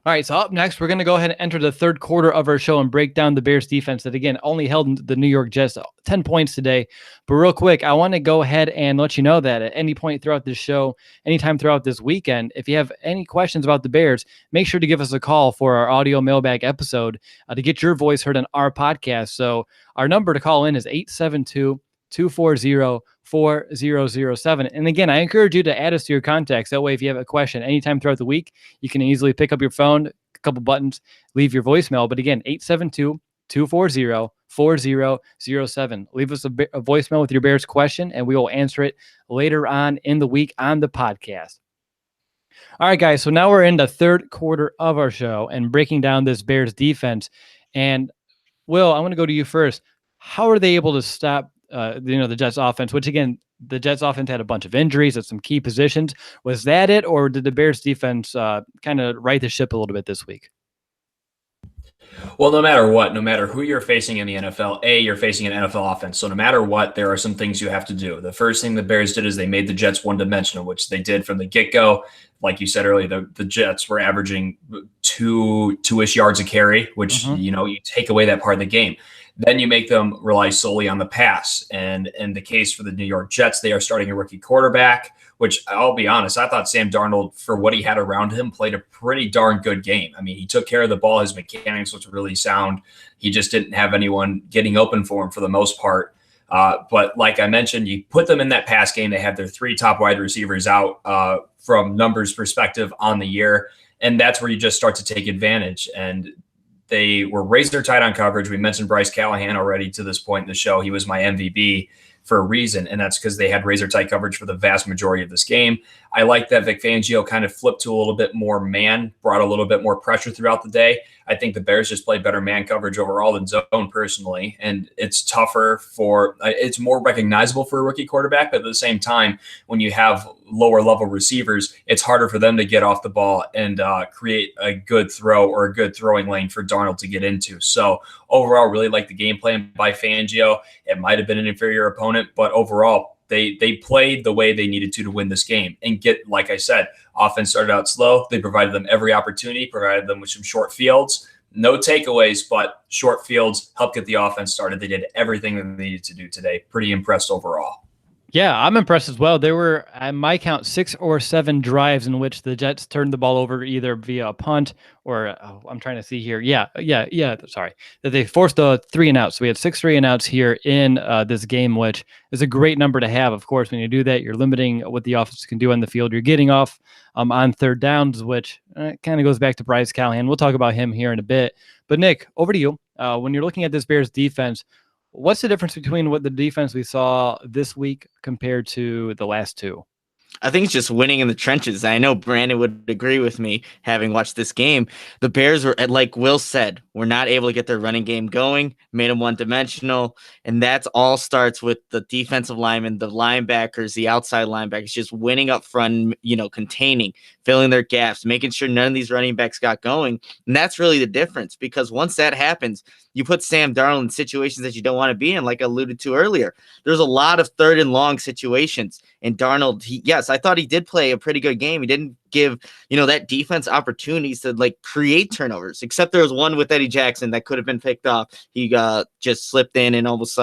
All right, so up next, we're going to go ahead and enter the third quarter of our show and break down the Bears defense that, again, only held the New York Jets 10 points today. But real quick, I want to go ahead and let you know that at any point throughout this show, anytime throughout this weekend, if you have any questions about the Bears, make sure to give us a call for our audio mailbag episode to get your voice heard on our podcast. So our number to call in is 872-240-4007. And again, I encourage you to add us to your contacts. That way, if you have a question anytime throughout the week, you can easily pick up your phone, a couple buttons, leave your voicemail. But again, 872-240-4007. Leave us a voicemail with your Bears question, and we will answer it later on in the week on the podcast. All right, guys, so now we're in the third quarter of our show and breaking down this Bears defense. And Will, I want to go to you first. How are they able to stop the Jets offense, which again, the Jets offense had a bunch of injuries at some key positions. Was that it, or did the Bears defense kind of right the ship a little bit this week? Well, no matter what, no matter who you're facing in the NFL, you're facing an NFL offense. So no matter what, there are some things you have to do. The first thing the Bears did is they made the Jets one-dimensional, which they did from the get-go. Like you said earlier, the Jets were averaging two-ish yards a carry, which, you take away that part of the game. Then you make them rely solely on the pass. And in the case for the New York Jets, they are starting a rookie quarterback, which I'll be honest, I thought Sam Darnold, for what he had around him, played a pretty darn good game. I mean, he took care of the ball. His mechanics was really sound. He just didn't have anyone getting open for him for the most part. But like I mentioned, you put them in that pass game. They have their 3 top wide receivers out from numbers perspective on the year. And that's where you just start to take advantage. And they were razor tight on coverage. We mentioned Bryce Callahan already to this point in the show. He was my MVP for a reason, and that's because they had razor tight coverage for the vast majority of this game. I like that Vic Fangio kind of flipped to a little bit more man, brought a little bit more pressure throughout the day. I think the Bears just played better man coverage overall than zone personally, and it's tougher it's more recognizable for a rookie quarterback, but at the same time, when you have lower level receivers, it's harder for them to get off the ball and create a good throw or a good throwing lane for Darnold to get into. So overall, really like the game plan by Fangio. It might have been an inferior opponent, but overall, they played the way they needed to win this game and get, like I said, offense started out slow. They provided them every opportunity, provided them with some short fields, no takeaways, but short fields helped get the offense started. They did everything that they needed to do today. Pretty impressed overall. Yeah, I'm impressed as well. There were, at my count, 6 or 7 drives in which the Jets turned the ball over either via a punt or I'm trying to see here. Sorry, that they forced a 3 and out. So we had 6 3 and outs here in this game, which is a great number to have. Of course, when you do that, you're limiting what the offense can do on the field. You're getting off on third downs, which kind of goes back to Bryce Callahan. We'll talk about him here in a bit. But Nick, over to you. When you're looking at this Bears defense, what's the difference between what the defense we saw this week compared to the last 2? I think it's just winning in the trenches. I know Brandon would agree with me, having watched this game. The Bears were, like Will said, were not able to get their running game going, made them one-dimensional, and that's all starts with the defensive linemen, the linebackers, the outside linebackers, just winning up front, containing, filling their gaps, making sure none of these running backs got going. And that's really the difference, because once that happens, you put Sam Darnold in situations that you don't want to be in, like I alluded to earlier. There's a lot of 3rd and long situations, and Darnold, yes, I thought he did play a pretty good game. He didn't give, that defense opportunities to create turnovers, except there was one with Eddie Jackson that could have been picked off. He just slipped in and almost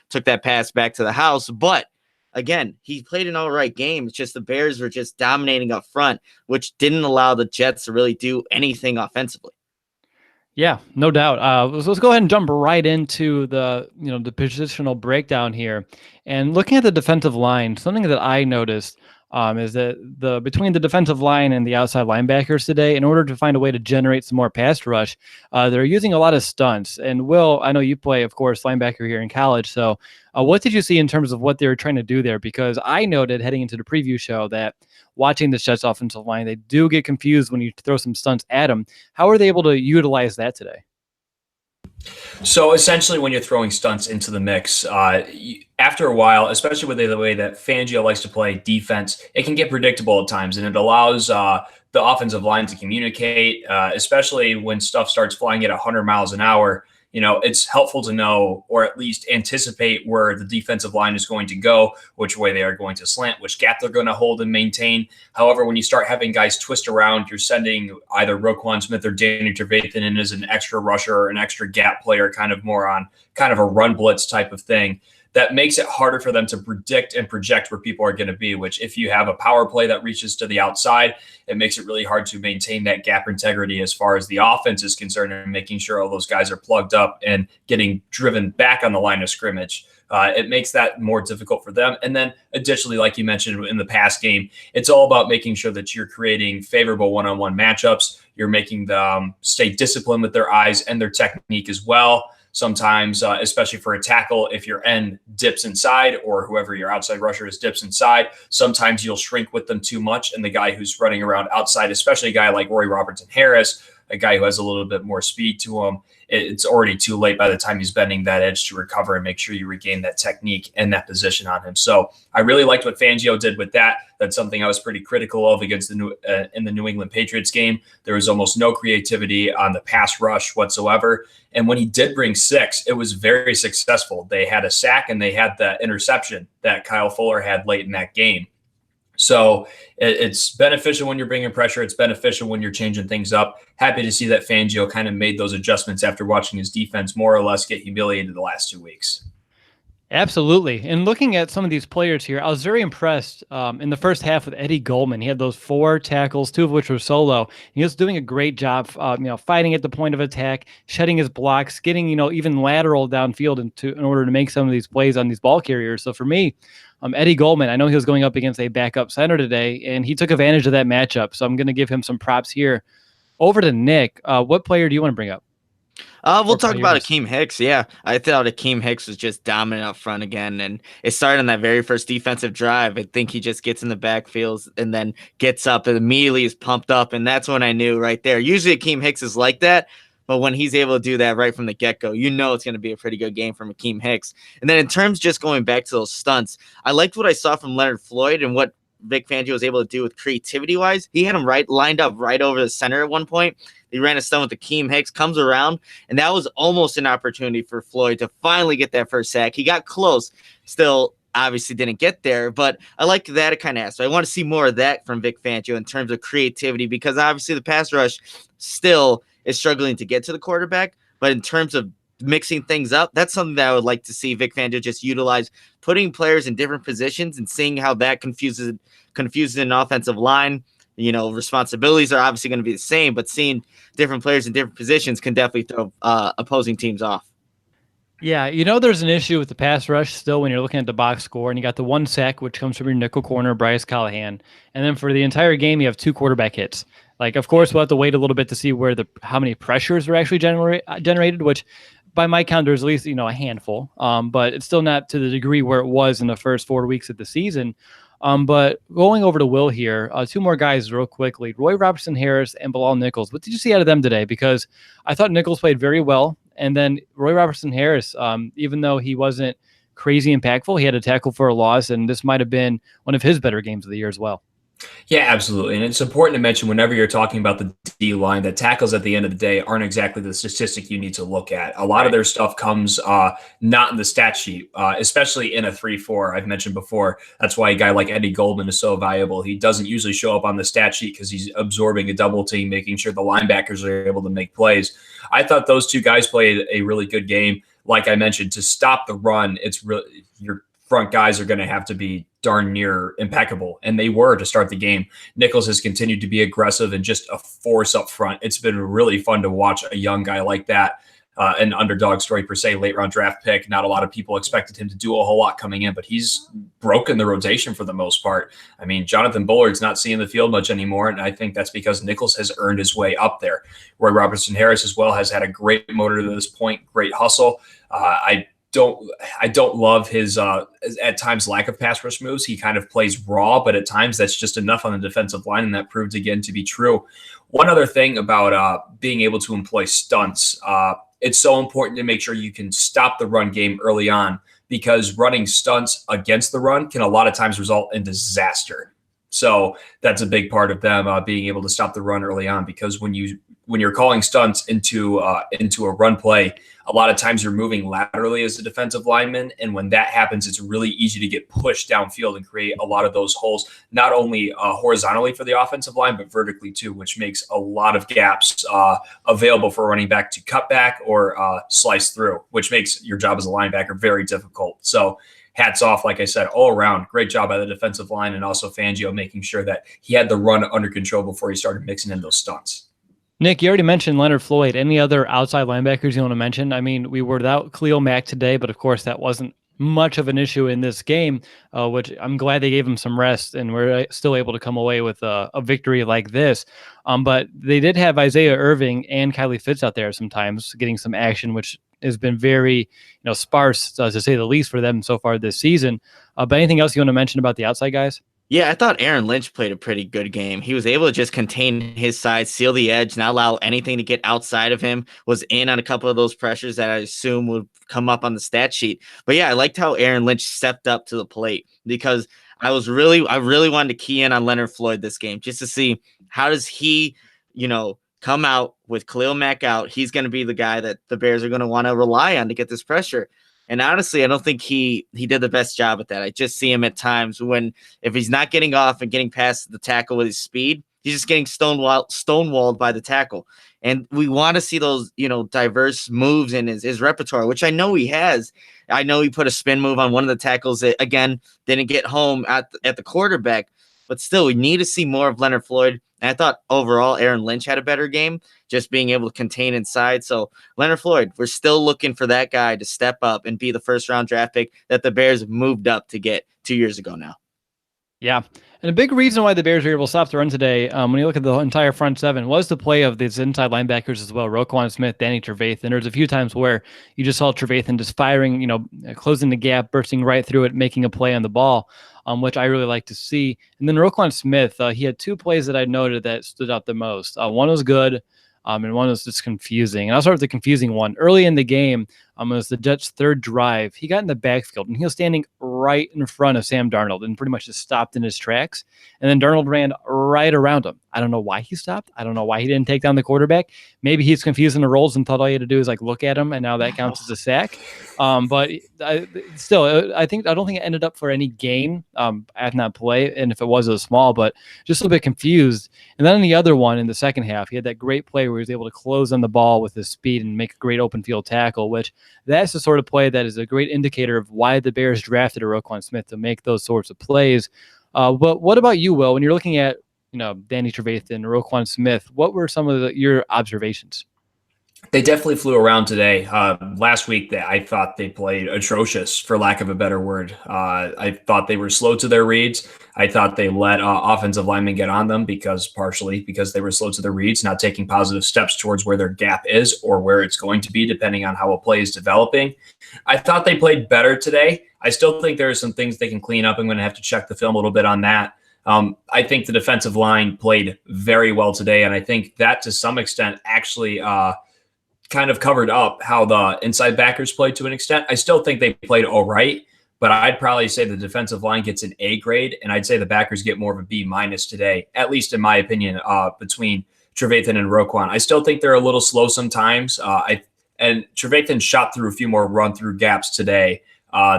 took that pass back to the house. But again, he played an all right game. It's just the Bears were just dominating up front, which didn't allow the Jets to really do anything offensively. Yeah, no doubt. Let's go ahead and jump right into the positional breakdown here. And looking at the defensive line, something that I noticed is that between the defensive line and the outside linebackers today, in order to find a way to generate some more pass rush, they're using a lot of stunts. And Will, I know you play, of course, linebacker here in college. So what did you see in terms of what they were trying to do there? Because I noted heading into the preview show that watching the Jets offensive line, they do get confused when you throw some stunts at them. How are they able to utilize that today? So essentially, when you're throwing stunts into the mix, after a while, especially with the way that Fangio likes to play defense, it can get predictable at times, and it allows the offensive line to communicate, especially when stuff starts flying at 100 miles an hour. It's helpful to know, or at least anticipate, where the defensive line is going to go, which way they are going to slant, which gap they're going to hold and maintain. However, when you start having guys twist around, you're sending either Roquan Smith or Danny Trevathan in as an extra rusher or an extra gap player, kind of more on kind of a run blitz type of thing. That makes it harder for them to predict and project where people are going to be, which if you have a power play that reaches to the outside, it makes it really hard to maintain that gap integrity as far as the offense is concerned, and making sure all those guys are plugged up and getting driven back on the line of scrimmage. It makes that more difficult for them. And then additionally, like you mentioned in the past game, it's all about making sure that you're creating favorable one-on-one matchups. You're making them stay disciplined with their eyes and their technique as well. Sometimes, especially for a tackle, if your end dips inside or whoever your outside rusher is dips inside, sometimes you'll shrink with them too much. And the guy who's running around outside, especially a guy like Robertson-Harris, a guy who has a little bit more speed to him, it's already too late by the time he's bending that edge to recover and make sure you regain that technique and that position on him. So I really liked what Fangio did with that. That's something I was pretty critical of against in the New England Patriots game. There was almost no creativity on the pass rush whatsoever. And when he did bring 6, it was very successful. They had a sack and they had the interception that Kyle Fuller had late in that game. So it's beneficial when you're bringing pressure. It's beneficial when you're changing things up. Happy to see that Fangio kind of made those adjustments after watching his defense more or less get humiliated the last 2 weeks. Absolutely. And looking at some of these players here, I was very impressed in the first half with Eddie Goldman. He had those 4 tackles, 2 of which were solo. He was doing a great job, fighting at the point of attack, shedding his blocks, getting, even lateral downfield in order to make some of these plays on these ball carriers. So for me, Eddie Goldman, I know he was going up against a backup center today, and he took advantage of that matchup. So I'm going to give him some props here. Over to Nick. What player do you want to bring up? We'll talk about Akiem Hicks. Yeah, I thought Akiem Hicks was just dominant up front again, and it started on that very first defensive drive. I think he just gets in the backfield and then gets up and immediately is pumped up, and that's when I knew right there. Usually Akiem Hicks is like that, but when he's able to do that right from the get-go, it's going to be a pretty good game from Akiem Hicks. And then in terms just going back to those stunts, I liked what I saw from Leonard Floyd and what Vic Fangio was able to do with creativity-wise. He had him lined up right over the center at one point. He ran a stunt with Akiem Hicks, comes around, and that was almost an opportunity for Floyd to finally get that first sack. He got close, still obviously didn't get there, but I like that kind of aspect. I want to see more of that from Vic Fangio in terms of creativity, because obviously the pass rush still is struggling to get to the quarterback, but in terms of mixing things up, that's something that I would like to see Vic Fangio just utilize, putting players in different positions and seeing how that confuses an offensive line. Responsibilities are obviously going to be the same, but seeing different players in different positions can definitely throw opposing teams off. Yeah, there's an issue with the pass rush still when you're looking at the box score, and you got the 1 sack, which comes from your nickel corner, Bryce Callahan. And then for the entire game, you have 2 quarterback hits. Like, of course, we'll have to wait a little bit to see how many pressures are actually generated, which by my count, there's at least, a handful. But it's still not to the degree where it was in the first 4 weeks of the season. But going over to Will here, 2 more guys real quickly. Roy Robertson-Harris and Bilal Nichols. What did you see out of them today? Because I thought Nichols played very well. And then Roy Robertson-Harris, even though he wasn't crazy impactful, he had a tackle for a loss. And this might have been one of his better games of the year as well. Yeah, absolutely. And it's important to mention whenever you're talking about the D line that tackles at the end of the day aren't exactly the statistic you need to look at. A lot of their stuff comes not in the stat sheet, especially in a 3-4. I've mentioned before. That's why a guy like Eddie Goldman is so valuable. He doesn't usually show up on the stat sheet because he's absorbing a double team, making sure the linebackers are able to make plays. I thought those 2 guys played a really good game. Like I mentioned, to stop the run, it's really your front guys are going to have to be darn near impeccable, and they were to start the game. Nichols has continued to be aggressive and just a force up front. It's been really fun to watch a young guy like that, an underdog story per se, late round draft pick. Not a lot of people expected him to do a whole lot coming in, but he's broken the rotation for the most part. I mean, Jonathan Bullard's not seeing the field much anymore, and I think that's because Nichols has earned his way up there. Roy Robertson-Harris as well has had a great motor to this point, great hustle. I don't love his at times lack of pass rush moves. He kind of plays raw, but at times that's just enough on the defensive line, and that proved again to be true. One other thing about being able to employ stunts, it's so important to make sure you can stop the run game early on, because running stunts against the run can a lot of times result in disaster. So that's a big part of them being able to stop the run early on, because when you're calling stunts into a run play, a lot of times you're moving laterally as a defensive lineman. And when that happens, it's really easy to get pushed downfield and create a lot of those holes, not only horizontally for the offensive line, but vertically too, which makes a lot of gaps available for running back to cut back or slice through, which makes your job as a linebacker very difficult. So hats off, like I said, all around. Great job by the defensive line, and also Fangio making sure that he had the run under control before he started mixing in those stunts. Nick, you already mentioned Leonard Floyd. Any other outside linebackers you want to mention? I mean, we were without Khalil Mack today, but of course that wasn't much of an issue in this game, which I'm glad they gave him some rest, and we're still able to come away with a victory like this. But they did have Isaiah Irving and Kylie Fitz out there sometimes getting some action, which has been very sparse, to say the least, for them so far this season. But anything else you want to mention about the outside guys? Yeah, I thought Aaron Lynch played a pretty good game. He was able to just contain his side, seal the edge, not allow anything to get outside of him. Was in on a couple of those pressures that I assume would come up on the stat sheet. But yeah, I liked how Aaron Lynch stepped up to the plate because I really wanted to key in on Leonard Floyd this game just to see how does he, come out with Khalil Mack out. He's going to be the guy that the Bears are going to want to rely on to get this pressure. And honestly, I don't think he did the best job at that. I just see him at times when if he's not getting off and getting past the tackle with his speed, he's just getting stonewalled by the tackle. And we want to see those, diverse moves in his repertoire, which I know he has. I know he put a spin move on one of the tackles that, again, didn't get home at the quarterback. But still, we need to see more of Leonard Floyd. And I thought overall Aaron Lynch had a better game, just being able to contain inside. So Leonard Floyd, we're still looking for that guy to step up and be the first-round draft pick that the Bears moved up to get 2 years ago now. Yeah. And a big reason why the Bears were able to stop the run today, when you look at the entire front seven, was the play of these inside linebackers as well. Roquan Smith, Danny Trevathan. There's a few times where you just saw Trevathan just firing, closing the gap, bursting right through it, making a play on the ball, which I really like to see. And then Roquan Smith, he had two plays that I noted that stood out the most. One was good, and one was just confusing. And I'll start with the confusing one. Early in the game, it was the Jets' third drive. He got in the backfield, and he was standing right in front of Sam Darnold and pretty much just stopped in his tracks. And then Darnold ran right around him. I don't know why he stopped. I don't know why he didn't take down the quarterback. Maybe he's confusing the roles and thought all he had to do is look at him, and now that counts as a sack. But I don't think it ended up for any gain at that play. And if it was small, but just a little bit confused. And then on the other one in the second half, he had that great play where he was able to close on the ball with his speed and make a great open field tackle, which that's the sort of play that is a great indicator of why the Bears drafted a Roquan Smith to make those sorts of plays. But what about you, Will? When you're looking at Danny Trevathan, Roquan Smith, what were some of your observations? They definitely flew around today. Last week, I thought they played atrocious, for lack of a better word. I thought they were slow to their reads. I thought they let offensive linemen get on them partially because they were slow to their reads, not taking positive steps towards where their gap is or where it's going to be, depending on how a play is developing. I thought they played better today. I still think there are some things they can clean up. I'm going to have to check the film a little bit on that. I think the defensive line played very well today, and I think that to some extent actually kind of covered up how the inside backers played to an extent. I still think they played all right, but I'd probably say the defensive line gets an A grade, and I'd say the backers get more of a B- today, at least in my opinion, between Trevathan and Roquan. I still think they're a little slow sometimes, and Trevathan shot through a few more run-through gaps today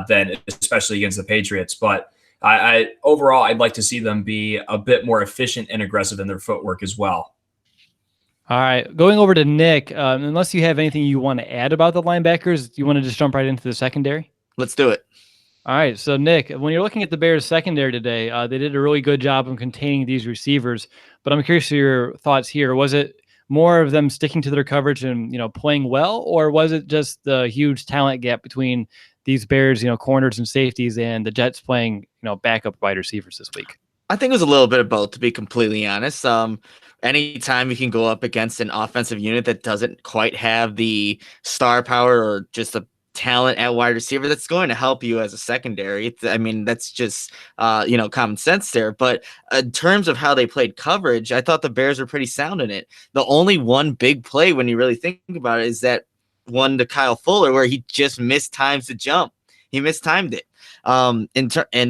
than especially against the Patriots, but overall, I'd like to see them be a bit more efficient and aggressive in their footwork as well. All right, going over to Nick, unless you have anything you want to add about the linebackers, do you want to just jump right into the secondary? Let's do it. All right, so Nick, when you're looking at the Bears secondary today, they did a really good job of containing these receivers, but I'm curious to your thoughts here. Was it more of them sticking to their coverage and playing well, or was it just the huge talent gap between these Bears, corners and safeties, and the Jets playing, backup wide receivers this week? I think it was a little bit of both, to be completely honest. Anytime you can go up against an offensive unit that doesn't quite have the star power or just the talent at wide receiver, that's going to help you as a secondary. That's just, common sense there. But in terms of how they played coverage, I thought the Bears were pretty sound in it. The only one big play when you really think about it is that one to Kyle Fuller where he just missed times to jump. He mistimed it. And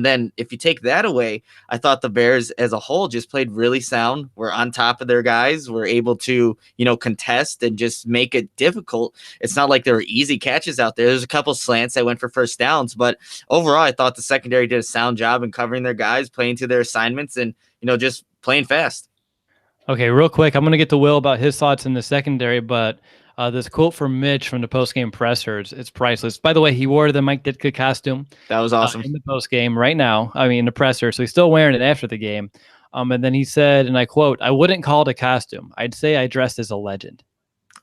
then if you take that away, I thought the Bears as a whole just played really sound. We're on top of their guys. We're able to, contest and just make it difficult. It's not like there were easy catches out there. There's a couple slants that went for first downs, but overall, I thought the secondary did a sound job in covering their guys, playing to their assignments and, just playing fast. Okay, real quick, I'm going to get to Will about his thoughts in the secondary, but this quote from Mitch from the postgame pressers, it's priceless. By the way, he wore the Mike Ditka costume. That was awesome. In the postgame right now, in the presser, so he's still wearing it after the game. And then he said, and I quote, "I wouldn't call it a costume. I'd say I dressed as a legend."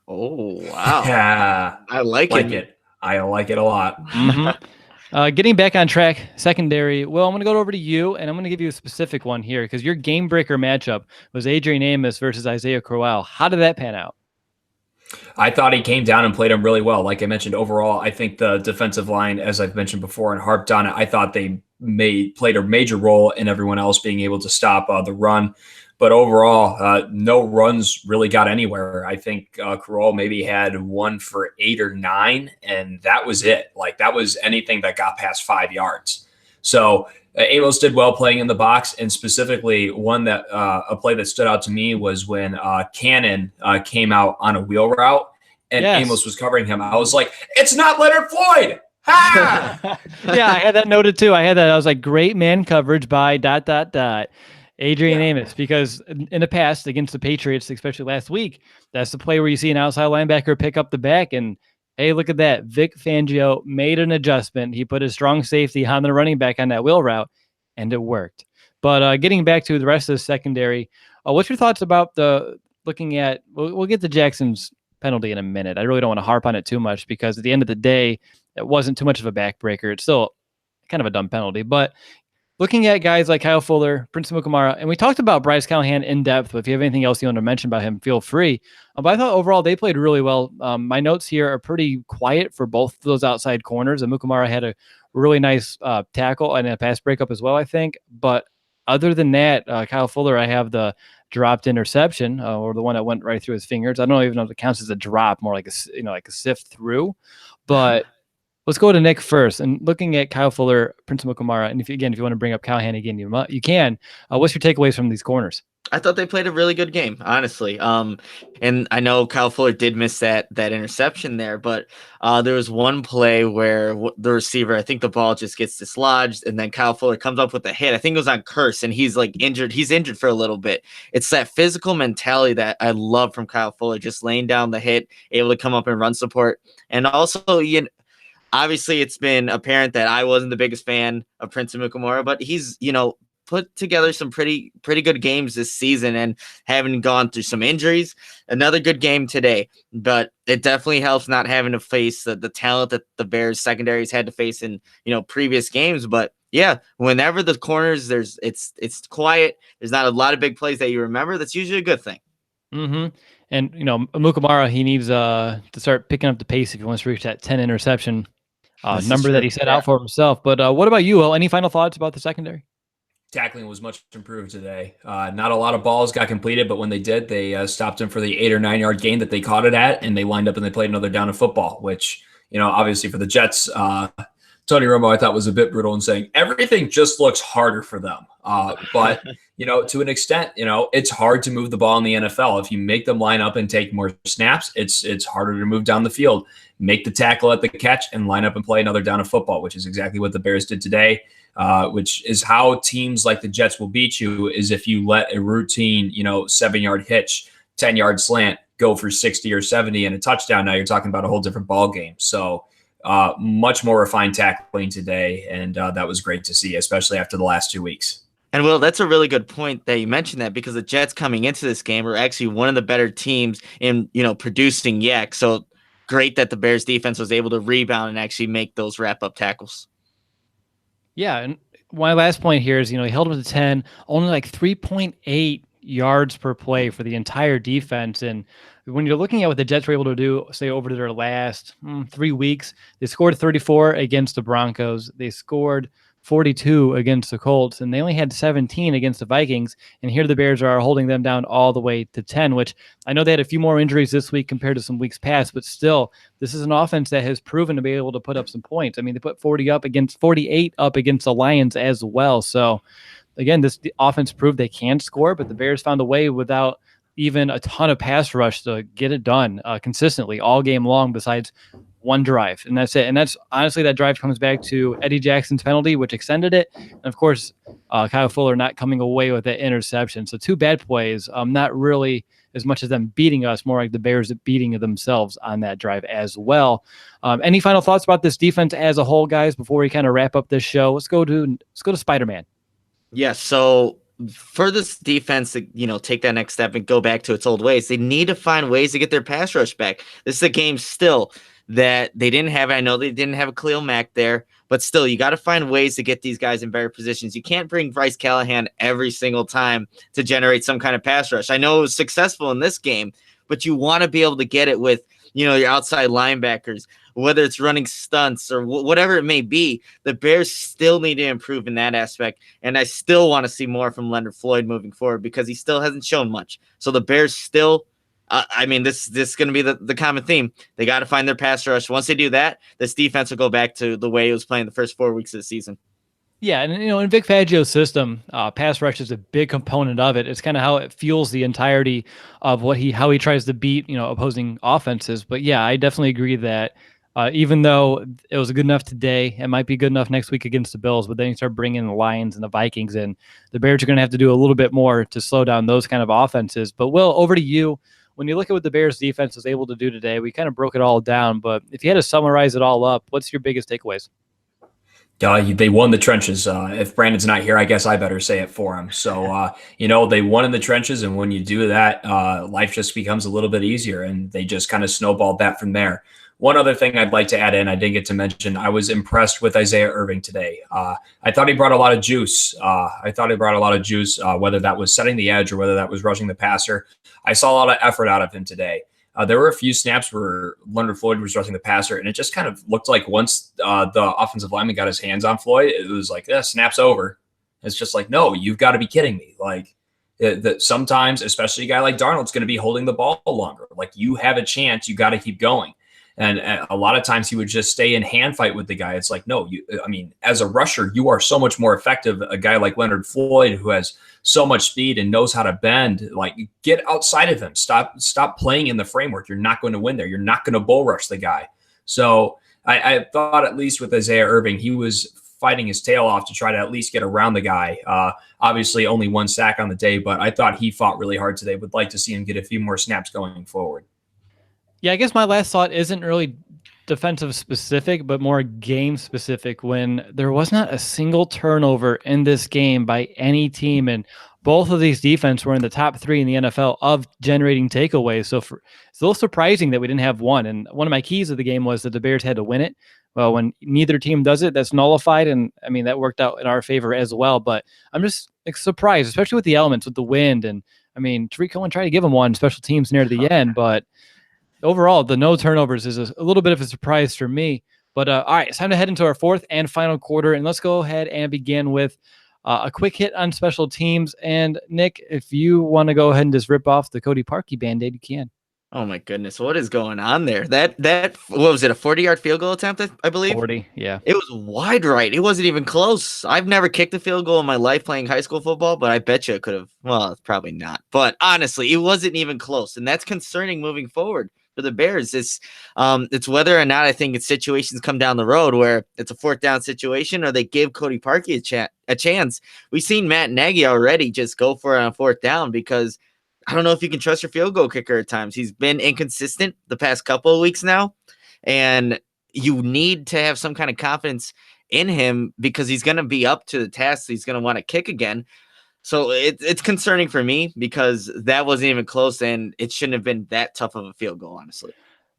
Oh, wow. Yeah, I like it. I like it a lot. Mm-hmm. Getting back on track, secondary. Well, I'm going to go over to you, and I'm going to give you a specific one here because your game breaker matchup was Adrian Amos versus Isaiah Crowell. How did that pan out? I thought he came down and played him really well. Like I mentioned, overall, I think the defensive line, as I've mentioned before and harped on it, I thought they played a major role in everyone else being able to stop the run. But overall, no runs really got anywhere. I think Carroll maybe had 1 for 8 or 9, and that was it. Like, that was anything that got past 5 yards. So Amos did well playing in the box, and specifically a play that stood out to me was when Cannon came out on a wheel route, and Amos was covering him. I was like, it's not Leonard Floyd! Ha! Yeah, I had that noted too. I was like, great man coverage by ... Adrian Amos, because in the past against the Patriots, especially last week, that's the play where you see an outside linebacker pick up the back, and hey, look at that. Vic Fangio made an adjustment. He put his strong safety on the running back on that wheel route, and it worked. But getting back to the rest of the secondary, what's your thoughts about looking at, we'll get to Jackson's penalty in a minute. I really don't want to harp on it too much because at the end of the day, it wasn't too much of a backbreaker. It's still kind of a dumb penalty, but looking at guys like Kyle Fuller, Prince Amukamara, and we talked about Bryce Callahan in depth, but if you have anything else you want to mention about him, feel free. But I thought overall they played really well. My notes here are pretty quiet for both of those outside corners. Amukamara had a really nice tackle and a pass breakup as well, I think. But other than that, Kyle Fuller, I have the dropped interception or the one that went right through his fingers. I don't even know if it counts as a drop, more like a sift through. But let's go to Nick first. And looking at Kyle Fuller, Prince Amukamara, and if you want to bring up Callahan again, you can. What's your takeaways from these corners? I thought they played a really good game, honestly. And I know Kyle Fuller did miss that interception there, but there was one play where the receiver, I think the ball just gets dislodged, and then Kyle Fuller comes up with a hit. I think it was on Curse, and he's like injured. He's injured for a little bit. It's that physical mentality that I love from Kyle Fuller, just laying down the hit, able to come up and run support. And also, obviously, it's been apparent that I wasn't the biggest fan of Prince Amukamara, but he's, put together some pretty good games this season and having gone through some injuries. Another good game today, but it definitely helps not having to face the talent that the Bears secondaries had to face in, previous games. But yeah, whenever the corners, it's quiet. There's not a lot of big plays that you remember. That's usually a good thing. Mm-hmm. And, Amukamara, he needs to start picking up the pace if he wants to reach that 10 interception number that he set out for himself. But what about you, Will? Any final thoughts about the secondary? Tackling was much improved today. Not a lot of balls got completed, but when they did, they stopped him for the 8 or 9 yard gain that they caught it at, and they lined up and they played another down of football, which, obviously for the Jets, Tony Romo, I thought was a bit brutal in saying everything just looks harder for them. But, to an extent, it's hard to move the ball in the NFL. If you make them line up and take more snaps, it's harder to move down the field, make the tackle at the catch, and line up and play another down of football, which is exactly what the Bears did today. Which is how teams like the Jets will beat you, is if you let a routine, 7-yard hitch, 10-yard slant go for 60 or 70 and a touchdown. Now you're talking about a whole different ball game. So much more refined tackling today, and that was great to see, especially after the last 2 weeks. And Will, that's a really good point that you mentioned that, because the Jets coming into this game are actually one of the better teams in, producing yak. So great that the Bears defense was able to rebound and actually make those wrap-up tackles. Yeah, and my last point here is, he held him to 10, only like 3.8 yards per play for the entire defense. And when you're looking at what the Jets were able to do, say, over their last 3 weeks, they scored 34 against the Broncos. They scored 42 against the Colts, and they only had 17 against the Vikings. And here the Bears are holding them down all the way to 10, which I know they had a few more injuries this week compared to some weeks past, but still, this is an offense that has proven to be able to put up some points. I mean, they put 48 up against the Lions as well. So again, the offense proved they can score, but the Bears found a way without even a ton of pass rush to get it done consistently all game long, besides one drive, and that's it. And that's honestly, that drive comes back to Eddie Jackson's penalty, which extended it, and of course Kyle Fuller not coming away with that interception. So 2 bad plays, not really as much as them beating us, more like the Bears beating themselves on that drive as well. Any final thoughts about this defense as a whole, guys, before we kind of wrap up this show? Let's go to Spider-Man. Yeah, so for this defense to, take that next step and go back to its old ways, they need to find ways to get their pass rush back. This is a game still that they didn't have. I know they didn't have a Khalil Mack there, but still, you got to find ways to get these guys in better positions. You can't bring Bryce Callahan every single time to generate some kind of pass rush. I know it was successful in this game, but you want to be able to get it with, your outside linebackers, whether it's running stunts or whatever it may be, the Bears still need to improve in that aspect. And I still want to see more from Leonard Floyd moving forward because he still hasn't shown much. So the Bears still, this is going to be the common theme. They got to find their pass rush. Once they do that, this defense will go back to the way it was playing the first 4 weeks of the season. Yeah, and in Vic Fangio's system, pass rush is a big component of it. It's kind of how it fuels the entirety of how he tries to beat opposing offenses. But yeah, I definitely agree that even though it was good enough today, it might be good enough next week against the Bills. But then you start bringing the Lions and the Vikings in, the Bears are going to have to do a little bit more to slow down those kind of offenses. But Will, over to you. When you look at what the Bears defense was able to do today, we kind of broke it all down. But if you had to summarize it all up, what's your biggest takeaways? They won the trenches. If Brandon's not here, I guess I better say it for him. So, they won in the trenches. And when you do that, life just becomes a little bit easier. And they just kind of snowballed that from there. One other thing I'd like to add in, I didn't get to mention, I was impressed with Isaiah Irving today. I thought he brought a lot of juice. Whether that was setting the edge or whether that was rushing the passer. I saw a lot of effort out of him today. There were a few snaps where Leonard Floyd was rushing the passer, and it just kind of looked like once the offensive lineman got his hands on Floyd, it was like, snap's over. It's just like, no, you've got to be kidding me. Like, that sometimes, especially a guy like Darnold's going to be holding the ball longer. Like, you have a chance, you got to keep going. And a lot of times he would just stay in hand fight with the guy. It's like, no, as a rusher, you are so much more effective. A guy like Leonard Floyd, who has so much speed and knows how to bend, like, get outside of him. Stop playing in the framework. You're not going to win there. You're not going to bull rush the guy. So I thought, at least with Isaiah Irving, he was fighting his tail off to try to at least get around the guy. Obviously only 1 sack on the day, but I thought he fought really hard today. Would like to see him get a few more snaps going forward. Yeah, I guess my last thought isn't really defensive specific, but more game specific, when there was not a single turnover in this game by any team. And both of these defense were in the top 3 in the NFL of generating takeaways. So it's a little surprising that we didn't have one. And one of my keys of the game was that the Bears had to win it. Well, when neither team does it, that's nullified. And that worked out in our favor as well. But I'm just surprised, especially with the elements, with the wind. And Tariq Cohen tried to give him one special teams near the end, but overall, the no turnovers is a little bit of a surprise for me. But all right, it's time to head into our 4th and final quarter. And let's go ahead and begin with a quick hit on special teams. And Nick, if you want to go ahead and just rip off the Cody Parkey Band-Aid, you can. Oh my goodness, what is going on there? That what was it, a 40-yard field goal attempt, I believe? 40, yeah. It was wide right. It wasn't even close. I've never kicked a field goal in my life playing high school football, but I bet you it could have. Well, probably not. But honestly, it wasn't even close. And that's concerning moving forward for the Bears. It's whether or not I think it's situations come down the road where it's a 4th down situation or they give Cody Parkey a chance. We've seen Matt Nagy already just go for it on 4th down because I don't know if you can trust your field goal kicker at times. He's been inconsistent the past couple of weeks now, and you need to have some kind of confidence in him because he's going to be up to the task. He's going to want to kick again. So it's concerning for me because that wasn't even close, and it shouldn't have been that tough of a field goal, honestly.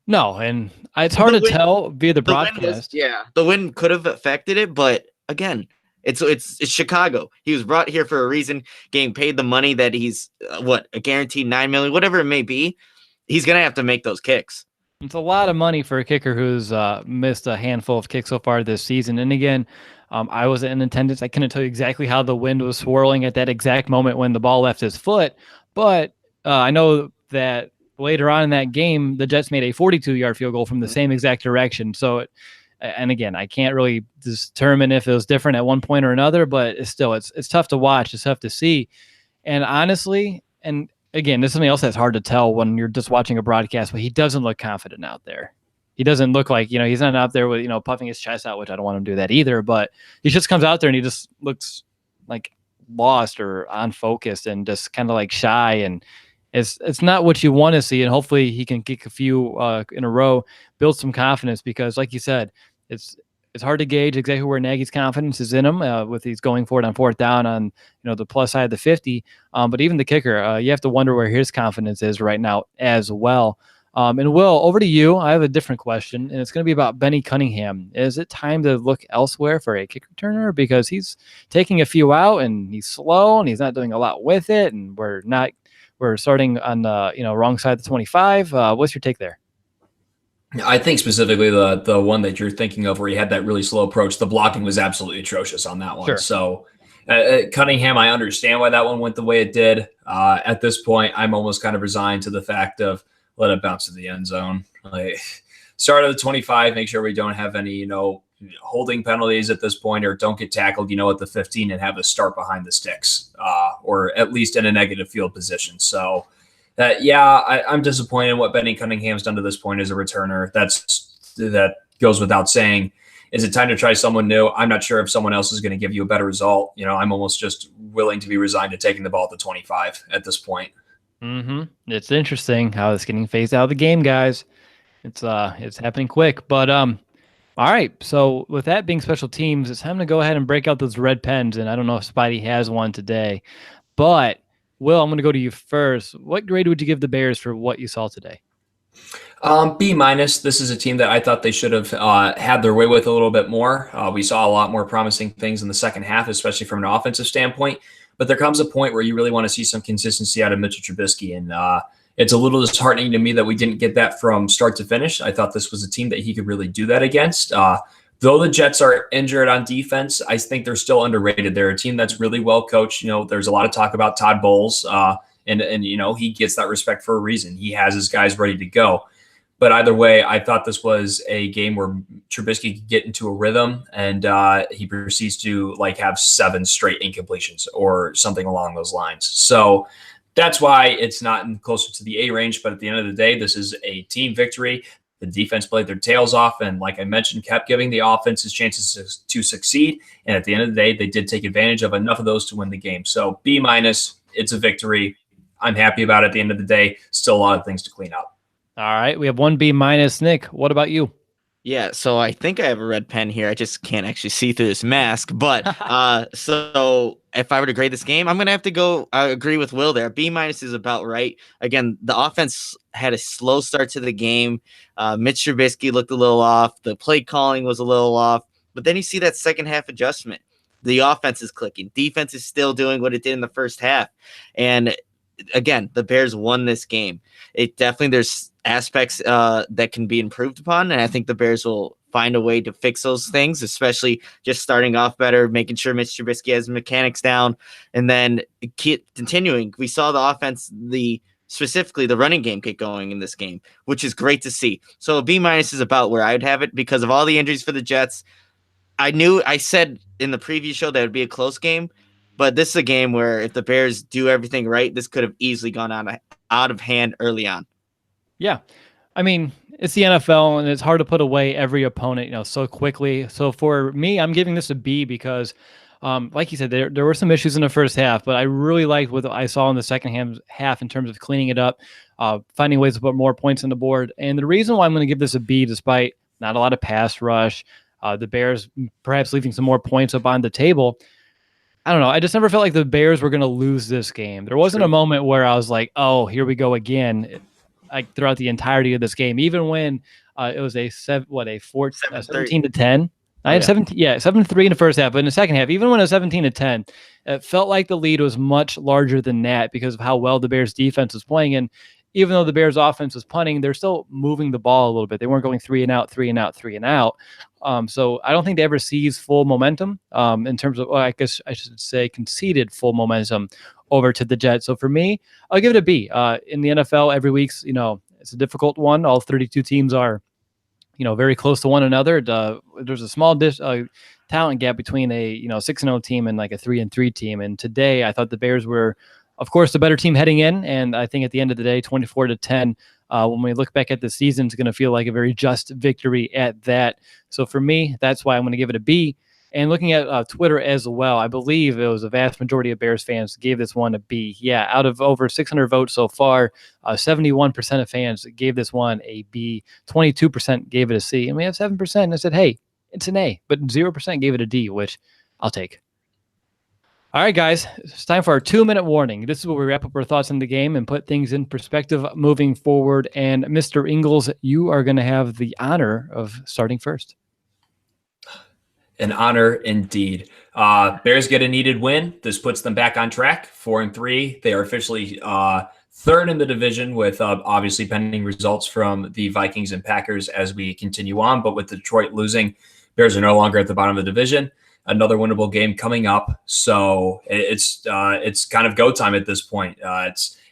No, and it's hard to tell via the broadcast. The wind could have affected it, but again, it's Chicago. He was brought here for a reason, getting paid the money that he's a guaranteed $9 million, whatever it may be. He's gonna have to make those kicks. It's a lot of money for a kicker who's missed a handful of kicks so far this season. And again, I was in attendance. I couldn't tell you exactly how the wind was swirling at that exact moment when the ball left his foot, but I know that later on in that game, the Jets made a 42-yard field goal from the same exact direction. So and again, I can't really determine if it was different at one point or another, but it's tough to watch. It's tough to see. And honestly, and again, this is something else that's hard to tell when you're just watching a broadcast, but he doesn't look confident out there. He doesn't look like, he's not out there with, puffing his chest out, which I don't want him to do that either, but he just comes out there and he just looks like lost or unfocused and just kind of like shy. And it's not what you want to see. And hopefully he can kick a few in a row, build some confidence, because like you said, it's hard to gauge exactly where Nagy's confidence is in him with he's going for it on 4th down on the plus side of the 50. But even the kicker, you have to wonder where his confidence is right now as well. And Will, over to you. I have a different question, and it's going to be about Benny Cunningham. Is it time to look elsewhere for a kick returner because he's taking a few out and he's slow and he's not doing a lot with it, and we're starting on the wrong side of the 25. What's your take there? I think specifically the one that you're thinking of where he had that really slow approach, the blocking was absolutely atrocious on that one. Sure. So Cunningham, I understand why that one went the way it did. At this point, I'm almost kind of resigned to the fact of let it bounce to the end zone. Like, start at the 25, make sure we don't have any, holding penalties at this point, or don't get tackled, at the 15 and have us start behind the sticks, or at least in a negative field position. So I'm disappointed in what Benny Cunningham's done to this point as a returner. That goes without saying. Is it time to try someone new? I'm not sure if someone else is going to give you a better result. I'm almost just willing to be resigned to taking the ball at the 25 at this point. It's interesting how it's getting phased out of the game, guys. It's happening quick. But all right. So with that being special teams, it's time to go ahead and break out those red pens. And I don't know if Spidey has one today, but Will, I'm going to go to you first. What grade would you give the Bears for what you saw today? B-. This is a team that I thought they should have had their way with a little bit more. We saw a lot more promising things in the second half, especially from an offensive standpoint. But there comes a point where you really want to see some consistency out of Mitchell Trubisky. And it's a little disheartening to me that we didn't get that from start to finish. I thought this was a team that he could really do that against. Though the Jets are injured on defense, I think they're still underrated. They're a team that's really well coached. There's a lot of talk about Todd Bowles, and he gets that respect for a reason. He has his guys ready to go. But either way, I thought this was a game where Trubisky could get into a rhythm, and he proceeds to have 7 straight incompletions or something along those lines. So that's why it's not closer to the A range. But at the end of the day, this is a team victory. The defense played their tails off, and like I mentioned, kept giving the offenses chances to succeed. And at the end of the day, they did take advantage of enough of those to win the game. So B-, it's a victory. I'm happy about it at the end of the day. Still a lot of things to clean up. All right, we have 1 B-. Nick, what about you? Yeah, so I think I have a red pen here. I just can't actually see through this mask. But so if I were to grade this game, I'm going to have to go agree with Will there. B- is about right. Again, the offense had a slow start to the game. Mitch Trubisky looked a little off. The play calling was a little off. But then you see that second half adjustment. The offense is clicking. Defense is still doing what it did in the first half. And again, the Bears won this game. It definitely, there's aspects that can be improved upon, and I think the Bears will find a way to fix those things, especially just starting off better, making sure Mitch Trubisky has mechanics down, and then keep continuing. We saw the offense, specifically the running game, get going in this game, which is great to see. So a B- is about where I'd have it because of all the injuries for the Jets. I said in the preview show that it would be a close game, but this is a game where if the Bears do everything right, this could have easily gone out of hand early on. Yeah. I mean, it's the NFL, and it's hard to put away every opponent, so quickly. So for me, I'm giving this a B because, like you said, there were some issues in the first half, but I really liked what I saw in the second half in terms of cleaning it up, finding ways to put more points on the board. And the reason why I'm going to give this a B, despite not a lot of pass rush, the Bears perhaps leaving some more points up on the table, I don't know. I just never felt like the Bears were going to lose this game. There wasn't a moment where I was like, oh, here we go again. Like throughout the entirety of this game, even when it was a 17-10. I had 7-3 in the first half, but in the second half, even when it was 17-10, it felt like the lead was much larger than that because of how well the Bears defense was playing. And even though the Bears offense was punting, they're still moving the ball a little bit. They weren't going 3 and out, 3 and out, 3 and out. So I don't think they ever seized full momentum in terms of, I guess I should say conceded full momentum over to the Jets. So for me, I'll give it a B. In the NFL, every week's, it's a difficult one. All 32 teams are, very close to one another. There's a small talent gap between a 6-0 team and like a 3-3 team. And today, I thought the Bears were, of course, the better team heading in. And I think at the end of the day, 24-10. When we look back at the season, it's going to feel like a very just victory at that. So for me, that's why I'm going to give it a B. And looking at Twitter as well, I believe it was a vast majority of Bears fans gave this one a B. Yeah, out of over 600 votes so far, 71% of fans gave this one a B, 22% gave it a C, and we have 7% that said, hey, it's an A, but 0% gave it a D, which I'll take. All right, guys, it's time for our 2-minute warning. This is where we wrap up our thoughts on the game and put things in perspective moving forward. And Mr. Ingles, you are going to have the honor of starting first. An honor indeed. Bears get a needed win. This puts them back on track, 4-3. They are officially third in the division with obviously pending results from the Vikings and Packers as we continue on. But with Detroit losing, Bears are no longer at the bottom of the division. Another winnable game coming up. So it's kind of go time at this point.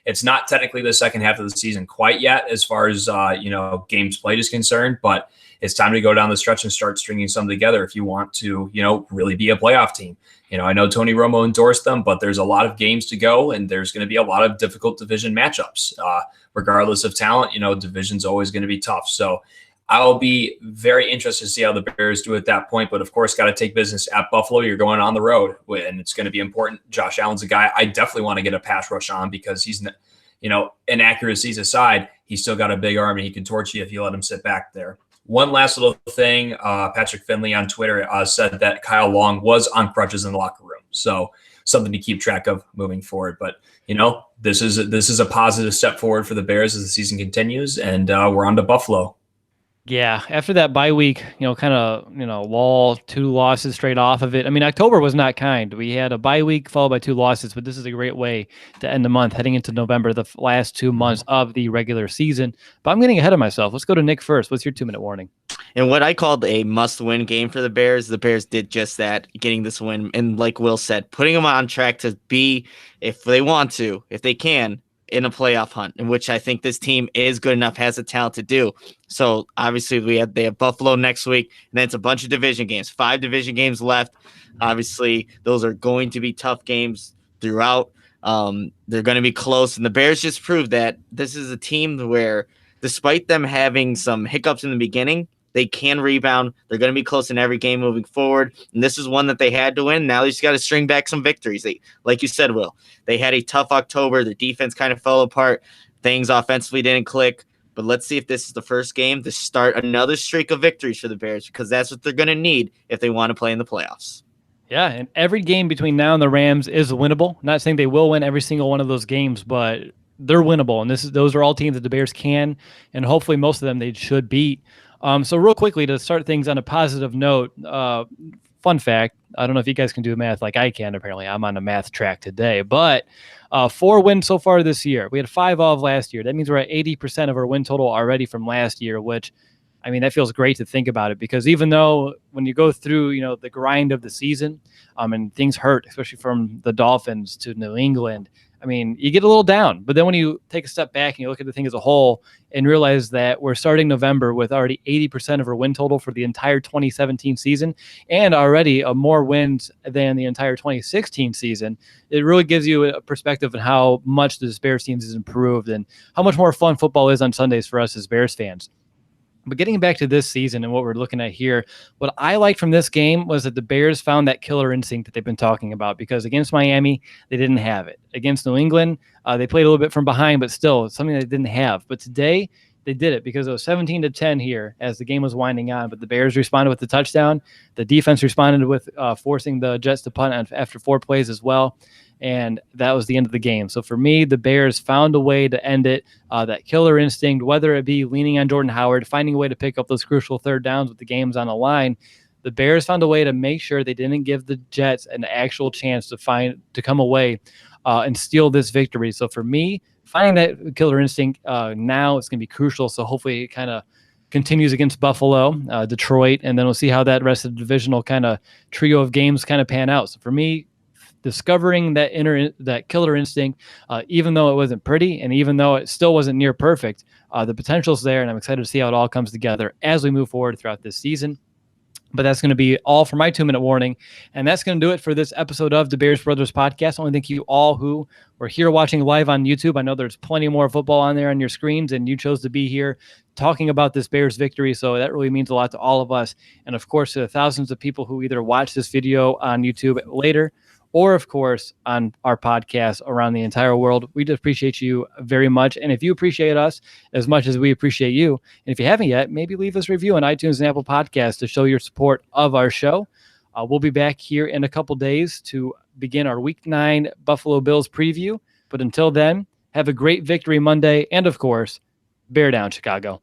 It's not technically the second half of the season quite yet as far as games played is concerned, but it's time to go down the stretch and start stringing some together if you want to, really be a playoff team. I know Tony Romo endorsed them, but there's a lot of games to go, and there's going to be a lot of difficult division matchups. Regardless of talent, division's always going to be tough. So I'll be very interested to see how the Bears do at that point. But of course, got to take business at Buffalo. You're going on the road, and it's going to be important. Josh Allen's a guy I definitely want to get a pass rush on because he's, inaccuracies aside, he's still got a big arm and he can torch you if you let him sit back there. One last little thing, Patrick Finley on Twitter said that Kyle Long was on crutches in the locker room. So something to keep track of moving forward. But, this is a positive step forward for the Bears as the season continues, and we're on to Buffalo. Yeah, after that bye week, lull, 2 losses straight off of it. I mean, October was not kind. We had a bye week followed by 2 losses, but this is a great way to end the month, heading into November, the last 2 months of the regular season. But I'm getting ahead of myself. Let's go to Nick first. What's your 2-minute warning? And what I called a must-win game for the Bears did just that, getting this win. And like Will said, putting them on track to be, if they want to, if they can, in a playoff hunt, in which I think this team is good enough, has the talent to do. So obviously they have Buffalo next week, and then it's a bunch of division games, 5 division games left. Obviously, those are going to be tough games throughout. They're going to be close, and the Bears just proved that this is a team where, despite them having some hiccups in the beginning, they can rebound. They're going to be close in every game moving forward. And this is one that they had to win. Now they just got to string back some victories. Like you said, Will, they had a tough October. Their defense kind of fell apart. Things offensively didn't click. But let's see if this is the first game to start another streak of victories for the Bears, because that's what they're going to need if they want to play in the playoffs. Yeah, and every game between now and the Rams is winnable. I'm not saying they will win every single one of those games, but they're winnable. And those are all teams that the Bears can, and hopefully most of them they should beat. So real quickly, to start things on a positive note, fun fact, I don't know if you guys can do math like I can. Apparently, I'm on a math track today. But 4 wins so far this year. We had 5 of last year. That means we're at 80% of our win total already from last year, which, I mean, that feels great to think about it, because even though when you go through, the grind of the season, and things hurt, especially from the Dolphins to New England, I mean, you get a little down. But then when you take a step back and you look at the thing as a whole and realize that we're starting November with already 80% of our win total for the entire 2017 season and already more wins than the entire 2016 season, it really gives you a perspective on how much this Bears team has improved and how much more fun football is on Sundays for us as Bears fans. But getting back to this season and what we're looking at here, what I liked from this game was that the Bears found that killer instinct that they've been talking about, because against Miami, they didn't have it. Against New England, they played a little bit from behind, but still it's something they didn't have. But today, they did it because it was 17-10 here as the game was winding on. But the Bears responded with the touchdown. The defense responded with forcing the Jets to punt after 4 plays as well. And that was the end of the game. So for me, the Bears found a way to end it, that killer instinct, whether it be leaning on Jordan Howard, finding a way to pick up those crucial 3rd downs with the games on the line. The Bears found a way to make sure they didn't give the Jets an actual chance to come away and steal this victory. So for me, finding that killer instinct now is going to be crucial. So hopefully it kind of continues against Buffalo, Detroit, and then we'll see how that rest of the divisional kind of trio of games kind of pan out. So for me, discovering that killer instinct, even though it wasn't pretty and even though it still wasn't near perfect, the potential's there, and I'm excited to see how it all comes together as we move forward throughout this season. But that's going to be all for my 2-minute warning, and that's going to do it for this episode of the Bears Brothers Podcast. I want to thank you all who were here watching live on YouTube. I know there's plenty more football on there on your screens, and you chose to be here talking about this Bears victory, so that really means a lot to all of us. And of course, to the thousands of people who either watch this video on YouTube later or, of course, on our podcast around the entire world. We just appreciate you very much. And if you appreciate us as much as we appreciate you, and if you haven't yet, maybe leave us a review on iTunes and Apple Podcasts to show your support of our show. We'll be back here in a couple days to begin our Week 9 Buffalo Bills preview. But until then, have a great victory Monday. And, of course, bear down, Chicago.